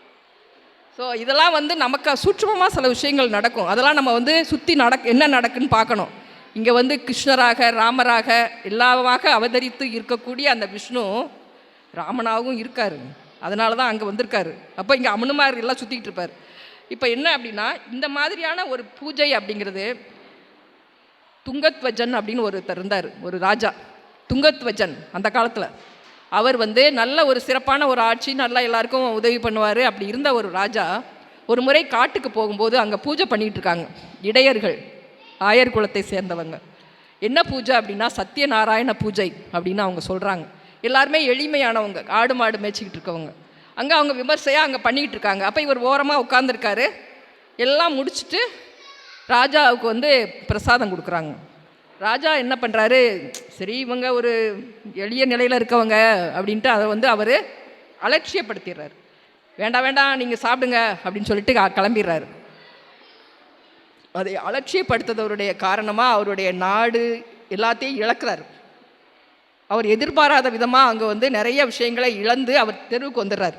ஸோ இதெல்லாம் வந்து நமக்கு சூட்சமமாக சில விஷயங்கள் நடக்கும். அதெல்லாம் நம்ம வந்து சுற்றி என்ன நடக்குன்னு பார்க்கணும். இங்கே வந்து கிருஷ்ணராக ராமராக எல்லாமாக அவதரித்து இருக்கக்கூடிய அந்த விஷ்ணு ராமனாகவும் இருக்கார். அதனால தான் அங்கே வந்திருக்காரு. அப்போ இங்கே அமனுமார் எல்லாம் சுற்றிக்கிட்டு இருப்பார். இப்போ என்ன அப்படின்னா, இந்த மாதிரியான ஒரு பூஜை அப்படிங்கிறது துங்கத்வஜன் அப்படின்னு ஒருத்தர் இருந்தார், ஒரு ராஜா துங்கத்வஜன். அந்த காலத்தில் அவர் வந்து நல்ல ஒரு சிறப்பான ஒரு ஆட்சி, நல்லா எல்லாருக்கும் உதவி பண்ணுவார். அப்படி இருந்த ஒரு ராஜா ஒரு முறை காட்டுக்கு போகும்போது அங்கே பூஜை பண்ணிகிட்டு இருக்காங்க இடையர்கள், ஆயர் குலத்தை சேர்ந்தவங்க. என்ன பூஜை அப்படின்னா சத்யநாராயண பூஜை அப்படின்னு அவங்க சொல்கிறாங்க. எல்லாருமே எளிமையானவங்க, ஆடு மாடு மேய்ச்சிக்கிட்டு இருக்கவங்க. அங்கே அவங்க விமர்சையாக அங்கே பண்ணிக்கிட்டு இருக்காங்க. அப்போ இவர் ஓரமாக உட்காந்துருக்காரு. எல்லாம் முடிச்சுட்டு ராஜாவுக்கு வந்து பிரசாதம் கொடுக்குறாங்க. ராஜா என்ன பண்ணுறாரு, சரி இவங்க ஒரு எளிய நிலையில் இருக்கவங்க அப்படின்ட்டு அதை வந்து அவர் அலட்சியப்படுத்திடுறாரு. வேண்டாம் வேண்டாம் நீங்கள் சாப்பிடுங்க அப்படின்னு சொல்லிட்டு கிளம்பிடுறாரு. அதை அலட்சியப்படுத்துறவருடைய காரணமாக அவருடைய நாடு எல்லாத்தையும் இழக்கிறார். அவர் எதிர்பாராத விதமாக அங்கே வந்து நிறைய விஷயங்களை இழந்து அவர் தெருவுக்கு வந்துடுறார்.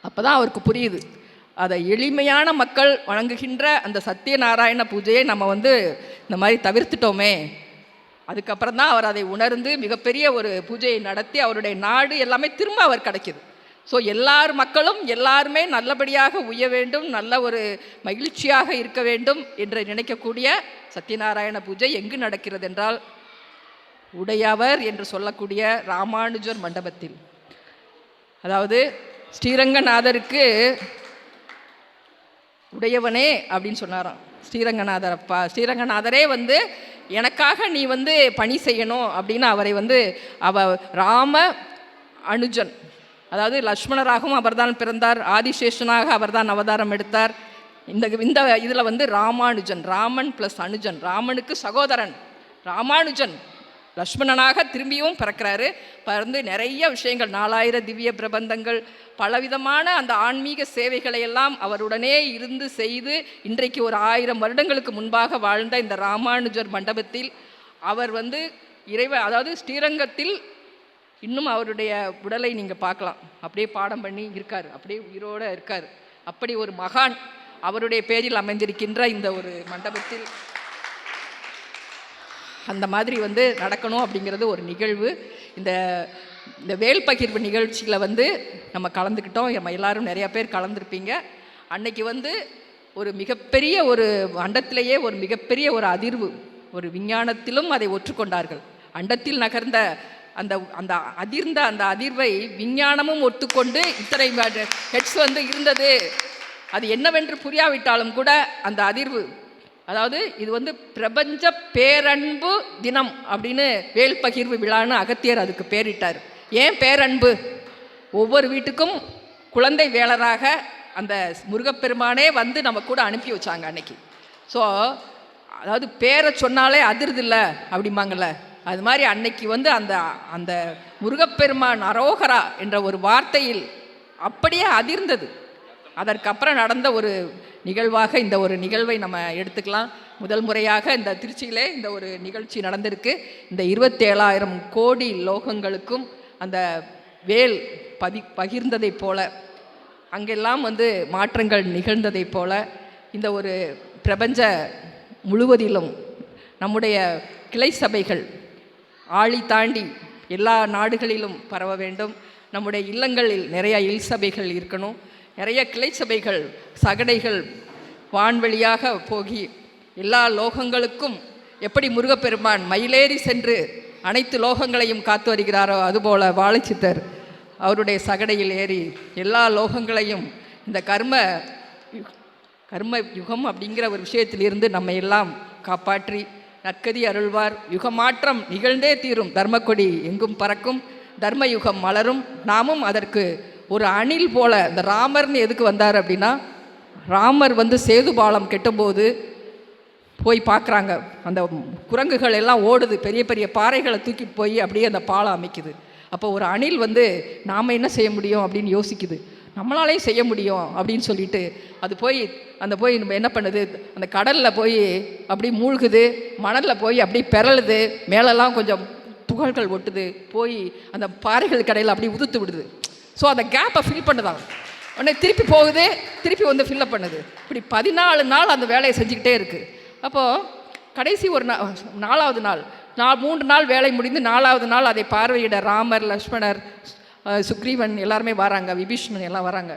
அப்போ தான் அவருக்கு புரியுது, அதை எளிமையான மக்கள் வணங்குகின்ற அந்த சத்யநாராயண பூஜையை நம்ம வந்து இந்த மாதிரி தவிர்த்துட்டோமே. அதுக்கப்புறம் தான் அவர் அதை உணர்ந்து மிகப்பெரிய ஒரு பூஜையை நடத்தி அவருடைய நாடு எல்லாமே திரும்ப அவர் கிடைக்கிது. ஸோ எல்லார் மக்களும் எல்லாருமே நல்லபடியாக உய்ய வேண்டும், நல்ல ஒரு மகிழ்ச்சியாக இருக்க வேண்டும் என்று நினைக்கக்கூடிய சத்யநாராயண பூஜை எங்கு நடக்கிறது என்றால் உடையவர் என்று சொல்லக்கூடிய ராமானுஜர் மண்டபத்தில். அதாவது ஸ்ரீரங்கநாதருக்கு உடையவனே அப்படின்னு சொன்னாராம். ஸ்ரீரங்கநாதர் அப்பா, ஸ்ரீரங்கநாதரே வந்து எனக்காக நீ வந்து பணி செய்யணும் அப்படின்னு அவரை வந்து ராம அனுஜன், அதாவது லக்ஷ்மணராகவும் அவர்தான் பிறந்தார், ஆதிசேஷனாக அவர்தான் அவதாரம் எடுத்தார். இந்த இதில் வந்து ராமானுஜன், ராமன் ப்ளஸ் அனுஜன், ராமனுக்கு சகோதரன் ராமானுஜன் லக்ஷ்மணனாக திரும்பியும் பிறக்கிறாரு. பிறந்து நிறைய விஷயங்கள், 4000 திவ்ய பிரபந்தங்கள், பலவிதமான அந்த ஆன்மீக சேவைகளை எல்லாம் அவருடனே இருந்து செய்து இன்றைக்கு ஒரு 1000 வருடங்களுக்கு முன்பாக வாழ்ந்த இந்த ராமானுஜர் மண்டபத்தில் அவர் வந்து அதாவது ஸ்ரீரங்கத்தில் இன்னும் அவருடைய உடலை நீங்கள் பார்க்கலாம். அப்படியே பாடம் பண்ணி இருக்கார், அப்படியே உயிரோடு இருக்கார். அப்படி ஒரு மகான் அவருடைய பேரில் அமைந்திருக்கின்ற இந்த ஒரு மண்டபத்தில் அந்த மாதிரி வந்து நடக்கணும் அப்படிங்கிறது ஒரு நிகழ்வு. இந்த வேல் பகிர்வு நிகழ்ச்சியில் வந்து நம்ம கலந்துக்கிட்டோம். நம்ம எல்லாரும் நிறையா பேர் கலந்துருப்பீங்க. அன்னைக்கு வந்து ஒரு மிகப்பெரிய ஒரு அண்டத்திலேயே ஒரு மிகப்பெரிய ஒரு அதிர்வு, ஒரு விஞ்ஞானத்திலும் அதை ஒற்றுக்கொண்டார்கள். அண்டத்தில் நகர்ந்த அந்த அந்த அதிர்ந்த அந்த அதிர்வை விஞ்ஞானமும் ஒத்துக்கொண்டு இத்தனை ஹெட்ஸ் வந்து இருந்தது. அது என்னவென்று புரியாவிட்டாலும் கூட அந்த அதிர்வு, அதாவது இது வந்து பிரபஞ்ச பேரன்பு தினம் அப்படின்னு வேல் பகிர்வு விழான்னு அகத்தியர் அதுக்கு பேரிட்டார். ஏன் பேரன்பு? ஒவ்வொரு வீட்டுக்கும் குழந்தை வேலராக அந்த முருகப்பெருமானே வந்து நம்ம கூட அனுப்பி வச்சாங்க அன்னைக்கு. ஸோ அதாவது பேரை சொன்னாலே அதிர்தில்லை அப்படிம்பாங்கள்ல, அது மாதிரி அன்னைக்கு வந்து அந்த அந்த முருகப்பெருமான் அரோகரா என்ற ஒரு வார்த்தையில் அப்படியே அதிர்ந்தது. அதற்கப்புறம் நடந்த ஒரு நிகழ்வாக இந்த ஒரு நிகழ்வை நம்ம எடுத்துக்கலாம். முதல் முறையாக இந்த திருச்சியிலே இந்த ஒரு நிகழ்ச்சி நடந்திருக்கு. இந்த 27,000 கோடி லோகங்களுக்கும் அந்த வேல் பகிர்ந்ததைப் போல, அங்கெல்லாம் வந்து மாற்றங்கள் நிகழ்ந்ததைப் போல இந்த ஒரு பிரபஞ்ச முழுவதிலும் நம்முடைய கிளை சபைகள் ஆழி தாண்டி எல்லா நாடுகளிலும் பரவ வேண்டும். நம்முடைய இல்லங்களில் நிறைய இல் சபைகள் இருக்கணும், நிறைய கிளை சபைகள் சகடைகள் வான்வெளியாக போகி எல்லா லோகங்களுக்கும் எப்படி முருகப்பெருமான் மயிலேறி சென்று அனைத்து லோகங்களையும் காத்து வருகிறாரோ அதுபோல வாழைச்சித்தர் அவருடைய சகடையில் ஏறி எல்லா லோகங்களையும் இந்த கர்ம யுகம் அப்படிங்கிற ஒரு விஷயத்திலிருந்து நம்மை எல்லாம் காப்பாற்றி நற்கதி அருள்வார். யுகமாற்றம் நிகழ்ந்தே தீரும், தர்மக்கொடி எங்கும் பறக்கும், தர்ம யுகம் மலரும். நாமும் அதற்கு ஒரு அணில் போல, இந்த ராமர்னு எதுக்கு வந்தார் அப்படின்னா, ராமர் வந்து சேது பாலம் கெட்டும்போது போய் பார்க்குறாங்க, அந்த குரங்குகள் எல்லாம் ஓடுது, பெரிய பெரிய பாறைகளை தூக்கி போய் அப்படியே அந்த பாலம் அமைக்குது. அப்போ ஒரு அணில் வந்து நாம் என்ன செய்ய முடியும் அப்படின்னு யோசிக்குது. நம்மளாலே செய்ய முடியும் அப்படின்னு சொல்லிட்டு அது போய் நம்ம என்ன பண்ணுது, அந்த கடலில் போய் அப்படி மூழ்குது, மணலில் போய் அப்படி பெறலுது, மேலெல்லாம் கொஞ்சம் துகள்கள் ஒட்டுது, போய் அந்த பாறைகள் கடையில் அப்படி உதுத்து விடுது. ஸோ அந்த கேப்பை ஃபில் பண்ணுதான். உடனே திருப்பி போகுது, திருப்பி வந்து ஃபில்லப் பண்ணுது. இப்படி 14 நாள் அந்த வேலையை செஞ்சுக்கிட்டே இருக்குது. அப்போது கடைசி ஒரு 4வது நாள் 3 நாள் வேலை முடிந்து 4வது நாள் அதை பார்வையிட ராமர், லக்ஷ்மணர், சுக்ரீவன் எல்லாருமே வராங்க, விபீஷணன் எல்லாம் வராங்க.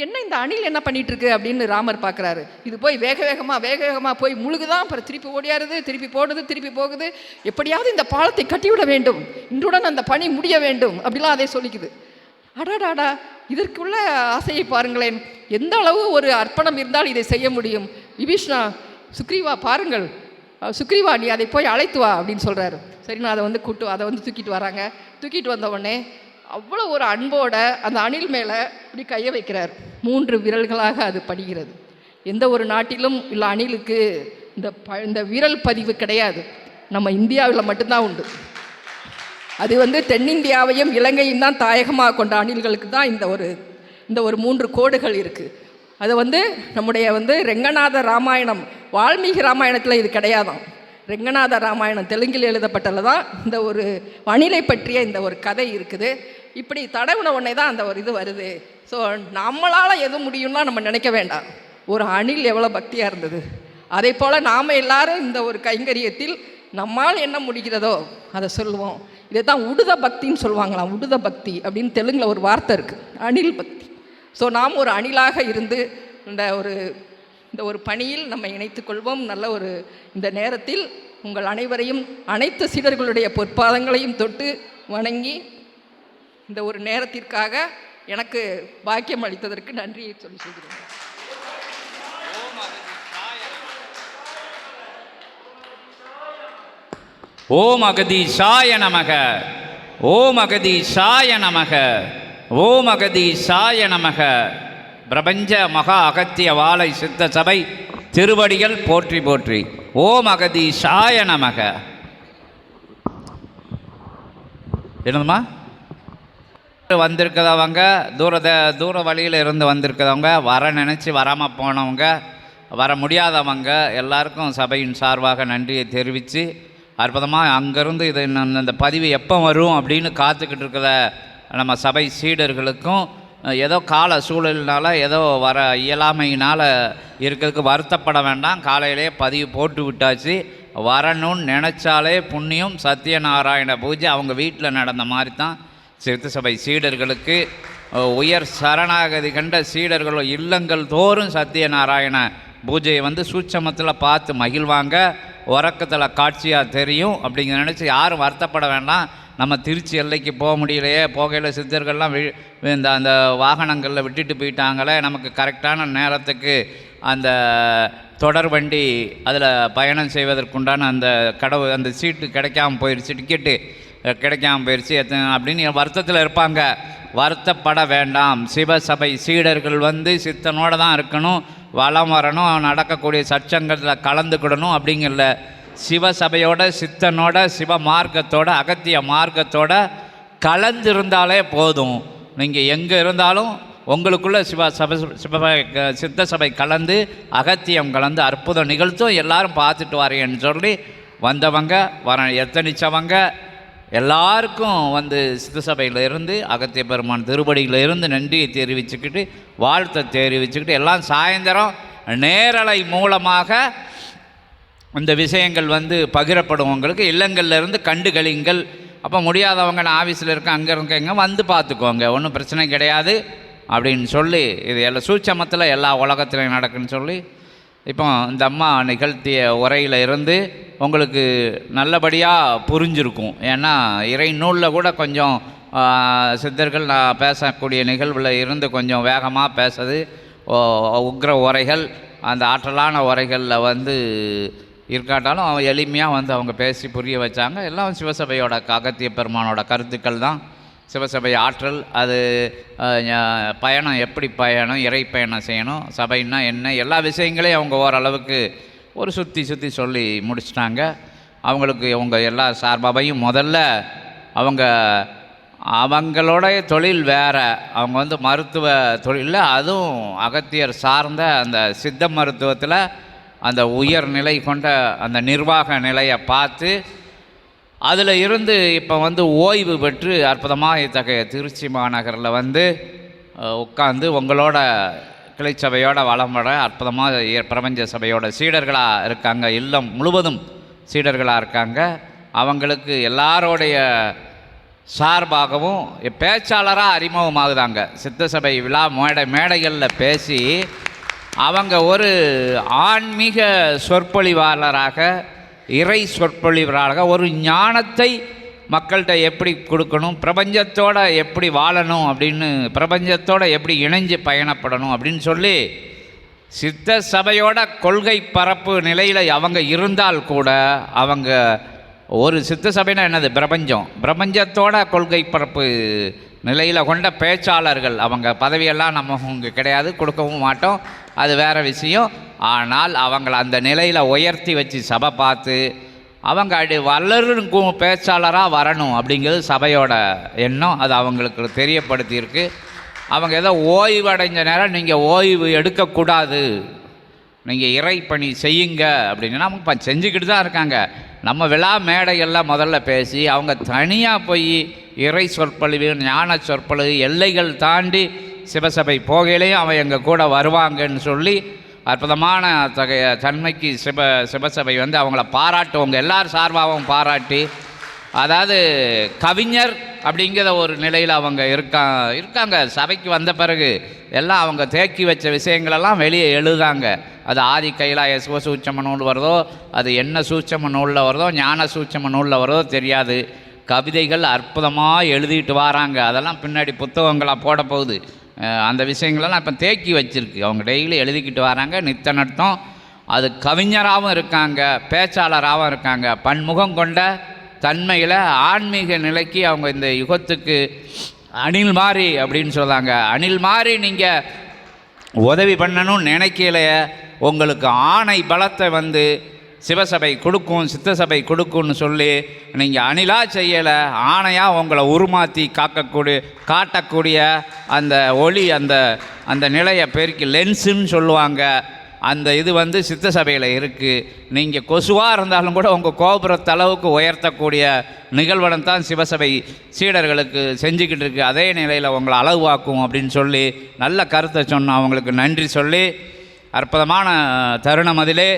என்ன இந்த அணில் என்ன பண்ணிகிட்ருக்கு அப்படின்னு ராமர் பார்க்குறாரு. இது போய் வேக வேகமாக போய் முழுகுதான், அப்புறம் திருப்பி ஓடியாருது, திருப்பி போடுது, திருப்பி போகுது. எப்படியாவது இந்த பாலத்தை கட்டிவிட வேண்டும், இன்றுடன் அந்த பணி முடிய வேண்டும் அப்படிலாம் அதை சொல்லிக்குது. அடாடாடா, இதற்குள்ள ஆசையை பாருங்களேன், எந்த அளவு ஒரு அர்ப்பணம் இருந்தால் இதை செய்ய முடியும். விபீஷ்ணா, சுக்ரீவா பாருங்கள், சுக்ரீவா நீ அதை போய் அழைத்து வா அப்படின்னு சொல்கிறாரு. சரி, நான் அதை வந்து தூக்கிட்டு வராங்க. தூக்கிட்டு வந்த உடனே அவ்வளோ ஒரு அன்போட அந்த அணில் மேலே இப்படி கையை வைக்கிறார். 3 விரல்களாக அது படிகிறது. எந்த ஒரு நாட்டிலும் இல்லை அணிலுக்கு இந்த விரல் பதிவு கிடையாது. நம்ம இந்தியாவில் மட்டும்தான் உண்டு. அது வந்து தென்னிந்தியாவையும் இலங்கையும் தான் தாயகமாக கொண்ட அணில்களுக்கு தான் இந்த ஒரு 3 கோடுகள் இருக்குது. அதை வந்து நம்முடைய ரெங்கநாத ராமாயணம், வால்மீகி ராமாயணத்தில் இது கிடையாதான். ரெங்கநாத ராமாயணம் தெலுங்கில் எழுதப்பட்டதில் தான் இந்த ஒரு அணிலை பற்றிய இந்த ஒரு கதை இருக்குது. இப்படி தடவுன உடனே தான் அந்த ஒரு இது வருது. ஸோ நம்மளால் எது முடியும்னா நம்ம நினைக்க வேண்டாம். ஒரு அணில் எவ்வளோ பக்தியாக இருந்தது, அதே போல் நாம் எல்லாரும் இந்த ஒரு கைங்கரியத்தில் நம்மால் என்ன முடிகிறதோ அதை சொல்லுவோம். இதை தான் உடுத பக்தின்னு சொல்லுவாங்களாம். உடுத பக்தி அப்படின்னு தெலுங்கில் ஒரு வார்த்தை இருக்குது, அணில் பக்தி. ஸோ நாம் ஒரு அணிலாக இருந்து இந்த ஒரு பணியில் நம்ம இணைத்துக்கொள்வோம். நல்ல ஒரு இந்த நேரத்தில் உங்கள் அனைவரையும், அனைத்து சீடர்களுடைய பொற்பாதங்களையும் தொட்டு வணங்கி இந்த ஒரு நேரத்திற்காக எனக்கு பாக்கியம் அளித்ததற்கு நன்றியை சொல்லி செய்கிறேன். ஓம் அகதீஷாய நமக, ஓம் அகதீஷாய நமக, ஓம் அகதீஷாய நமக. பிரபஞ்ச மகா அகத்திய வாழை சித்த சபை திருவடிகள் போற்றி போற்றி. ஓம் அகதீஷாய நமக. என்னதுமா வந்திருக்கிறவங்க, தூர வழியில் இருந்து வந்திருக்கிறவங்க, வர நினச்சி வராமல் போனவங்க, வர முடியாதவங்க எல்லாருக்கும் சபையின் சார்பாக நன்றியை தெரிவித்து, அற்புதமாக அங்கேருந்து இந்த பதிவு எப்போ வரும் அப்படின்னு காத்துக்கிட்டு இருக்கிற நம்ம சபை சீடர்களுக்கும், ஏதோ கால சூழலினால் ஏதோ வர இயலாமையினால் இருக்கிறதுக்கு வருத்தப்பட வேண்டாம். காலையிலே பதிவு போட்டு விட்டாச்சு. வரணும்னு நினச்சாலே புண்ணியம். சத்யநாராயண பூஜை அவங்க வீட்டில் நடந்த மாதிரி தான் சித்த சபை சீடர்களுக்கு உயர் சரணாகதி கண்ட சீடர்கள் இல்லங்கள் தோறும் சத்யநாராயண பூஜையை சூட்சமத்தில் பார்த்து மகிழ்வாங்க. உறக்கத்தில் காட்சியாக தெரியும். அப்படிங்கிற நினச்சி யாரும் வருத்தப்பட வேண்டாம். நம்ம திருச்சி எல்லைக்கு போக முடியலையே, போகையில் சித்தர்கள்லாம் அந்த வாகனங்களில் விட்டுட்டு போயிட்டாங்களே, நமக்கு கரெக்டான நேரத்துக்கு அந்த தொடர் வண்டி அதில் பயணம் செய்வதற்குண்டான அந்த சீட்டு கிடைக்காமல் போயிடுச்சு, டிக்கெட்டு கிடைக்காமல் போயிடுச்சு அப்படின்னு வருத்தத்தில் இருப்பாங்க. வருத்தப்பட வேண்டாம். சிவசபை சீடர்கள் சித்தனோடு தான் இருக்கணும், வளம் வரணும், நடக்கக்கூடிய சச்சங்கத்தில் கலந்துக்கிடணும் அப்படிங்கிற சிவசபையோட, சித்தனோட, சிவ மார்க்கத்தோட, அகத்திய மார்க்கத்தோட கலந்திருந்தாலே போதும். நீங்கள் எங்கே இருந்தாலும் உங்களுக்குள்ள சித்த சபை கலந்து, அகத்தியம் கலந்து அற்புதம் நிகழ்த்தும். எல்லாரும் பார்த்துட்டு வரேன்னு சொல்லி வந்தவங்க, எத்தனிச்சவங்க எல்லாருக்கும் சித்த சபையில் இருந்து, அகத்திய பெருமான் திருப்படியில் இருந்து நன்றியை தெரிவிச்சுக்கிட்டு, வாழ்த்தை தெரிவிச்சுக்கிட்டு, எல்லாம் சாயந்தரம் நேரலை மூலமாக இந்த விஷயங்கள் பகிரப்படும். உங்களுக்கு இல்லங்கள்லேருந்து கண்டுகளிங்கள். அப்போ முடியாதவங்க நான் ஆஃபீஸில் இருக்கேன், அங்கே இருக்கேங்க, பார்த்துக்கோங்க, ஒன்றும் பிரச்சனை கிடையாது அப்படின்னு சொல்லி, இது எல்லாம் சூட்சமத்தில் எல்லா உலகத்துலையும் நடக்குன்னு சொல்லி இப்போ இந்த அம்மா நிகழ்த்திய உரையில் இருந்து உங்களுக்கு நல்லபடியாக புரிஞ்சிருக்கும். ஏன்னா இறை நூலில் கூட கொஞ்சம் சித்தர்கள் நான் பேசக்கூடிய நிகழ்வில் இருந்து கொஞ்சம் வேகமாக பேசுறது, உக்ர உரைகள், அந்த ஆற்றலான உரைகளில் இருக்காட்டாலும் எளிமையாக அவங்க பேசி புரிய வச்சாங்க. எல்லாம் சிவசபையோட அகத்திய பெருமானோட கருத்துக்கள் தான். சிவசபை ஆற்றல், அது பயணம் எப்படி பயணம், இறை பயணம் செய்யணும், சபைன்னா என்ன, எல்லா விஷயங்களையும் அவங்க ஓரளவுக்கு ஒரு சுற்றி சொல்லி முடிச்சிட்டாங்க. அவங்களுக்கு அவங்க எல்லா சார்பாவையும் முதல்ல அவங்க அவங்களுடைய தொழில் வேறு. அவங்க வந்து மருத்துவ தொழிலில், அதுவும் அகத்தியர் சார்ந்த அந்த சித்த மருத்துவத்தில் அந்த உயர்நிலை கொண்ட அந்த நிர்வாக நிலையை பார்த்து அதில் இருந்து இப்போ வந்து ஓய்வு பெற்று அற்புதமாக இத்தகைய திருச்சி மாநகரில் வந்து உட்காந்து உங்களோட கிளைச்சபையோட வளம்பட அற்புதமாக பிரபஞ்ச சபையோட சீடர்களாக இருக்காங்க. இல்லம் முழுவதும் சீடர்களாக இருக்காங்க. அவங்களுக்கு எல்லாரோடைய சார்பாகவும் பேச்சாளராக அறிமுகமாகுதாங்க. சித்த சபை விழா மேடைகளில் பேசி அவங்க ஒரு ஆன்மீக சொற்பொழிவாளராக, இறை சொற்பொழிவாளராக ஒரு ஞானத்தை மக்கள்கிட்ட எப்படி கொடுக்கணும், பிரபஞ்சத்தோடு எப்படி வாழணும் அப்படின்னு, பிரபஞ்சத்தோடு எப்படி இணைஞ்சு பயணப்படணும் அப்படின்னு சொல்லி சித்த சபையோட கொள்கை பரப்பு நிலையில் அவங்க இருந்தால் கூட, அவங்க ஒரு சித்த சபைனா என்னது, பிரபஞ்சத்தோட கொள்கை பரப்பு நிலையில் கொண்ட பேச்சாளர்கள். அவங்க பதவியெல்லாம் நம்ம இங்கே கிடையாது, கொடுக்கவும் மாட்டோம், அது வேறு விஷயம். ஆனால் அவங்கள அந்த நிலையில் உயர்த்தி வச்சு சபை பார்த்து அவங்க வளரும் பேச்சாளராக வரணும் அப்படிங்கிறது சபையோட எண்ணம். அது அவங்களுக்கு தெரியப்படுத்தியிருக்கு. அவங்க ஏதோ ஓய்வடைஞ்ச நேரம் நீங்கள் ஓய்வு எடுக்கக்கூடாது, நீங்கள் இறைப்பணி செய்யுங்க அப்படின்னா அவங்க செஞ்சுக்கிட்டு தான் இருக்காங்க. நம்ம விழா மேடைகளில் முதல்ல பேசி அவங்க தனியாக போய் இறை சொற்பொழிவு, ஞான சொற்பொழிவு, எல்லைகள் தாண்டி சிவசபை போகையிலையும் அவன் எங்கள் கூட வருவாங்கன்னு சொல்லி அற்புதமான அத்தகைய தன்மைக்கு சிவசபை வந்து அவங்கள பாராட்டுவோங்க, எல்லார் சார்பாகவும் பாராட்டி, அதாவது கவிஞர் அப்படிங்கிற ஒரு நிலையில் அவங்க இருக்காங்க. சபைக்கு வந்த பிறகு எல்லாம் அவங்க தேக்கி வச்ச விஷயங்களெல்லாம் வெளியே எழுதாங்க. அது ஆதி கைலாய சிவசூட்சம நூல் வருதோ, அது என்ன சூட்சம நூலில் வருதோ, ஞான சூட்சம நூலில் வருதோ தெரியாது, கவிதைகள் அற்புதமாக எழுதிட்டு வராங்க. அதெல்லாம் பின்னாடி புத்தகங்களாக போட போகுது. அந்த விஷயங்களெல்லாம் இப்போ தேக்கி வச்சுருக்கு. அவங்க டெய்லி எழுதிக்கிட்டு வராங்க, நித்த நட்டம். அது கவிஞராகவும் இருக்காங்க, பேச்சாளராகவும் இருக்காங்க. பன்முகம் கொண்ட தன்மையில் ஆன்மீக நிலைக்கு அவங்க இந்த யுகத்துக்கு அணில் மாறி அப்படின்னு சொல்கிறாங்க. அணில் மாறி நீங்கள் உதவி பண்ணணும்னு நினைக்கலையே, உங்களுக்கு ஆணை பலத்தை வந்து சிவசபை கொடுக்கும், சித்த சபை கொடுக்கும்னு சொல்லி நீங்கள் அணிலாக செய்யலை, ஆணையாக உங்களை உருமாற்றி காட்டக்கூடிய அந்த ஒளி, அந்த நிலையை பெருக்கி லென்ஸுன்னு சொல்லுவாங்க. அந்த இது வந்து சித்த சபையில் இருக்குது. நீங்கள் கொசுவாக இருந்தாலும் கூட உங்கள் கோபுரத்தளவுக்கு உயர்த்தக்கூடிய நிகழ்வனம் தான் சிவசபை சீடர்களுக்கு செஞ்சுக்கிட்டு இருக்குது. அதே நிலையில் உங்களை அளவாக்கும் அப்படின்னு சொல்லி நல்ல கருத்தை சொன்னோம். அவங்களுக்கு நன்றி சொல்லி அற்புதமான தருணம் அதிலே.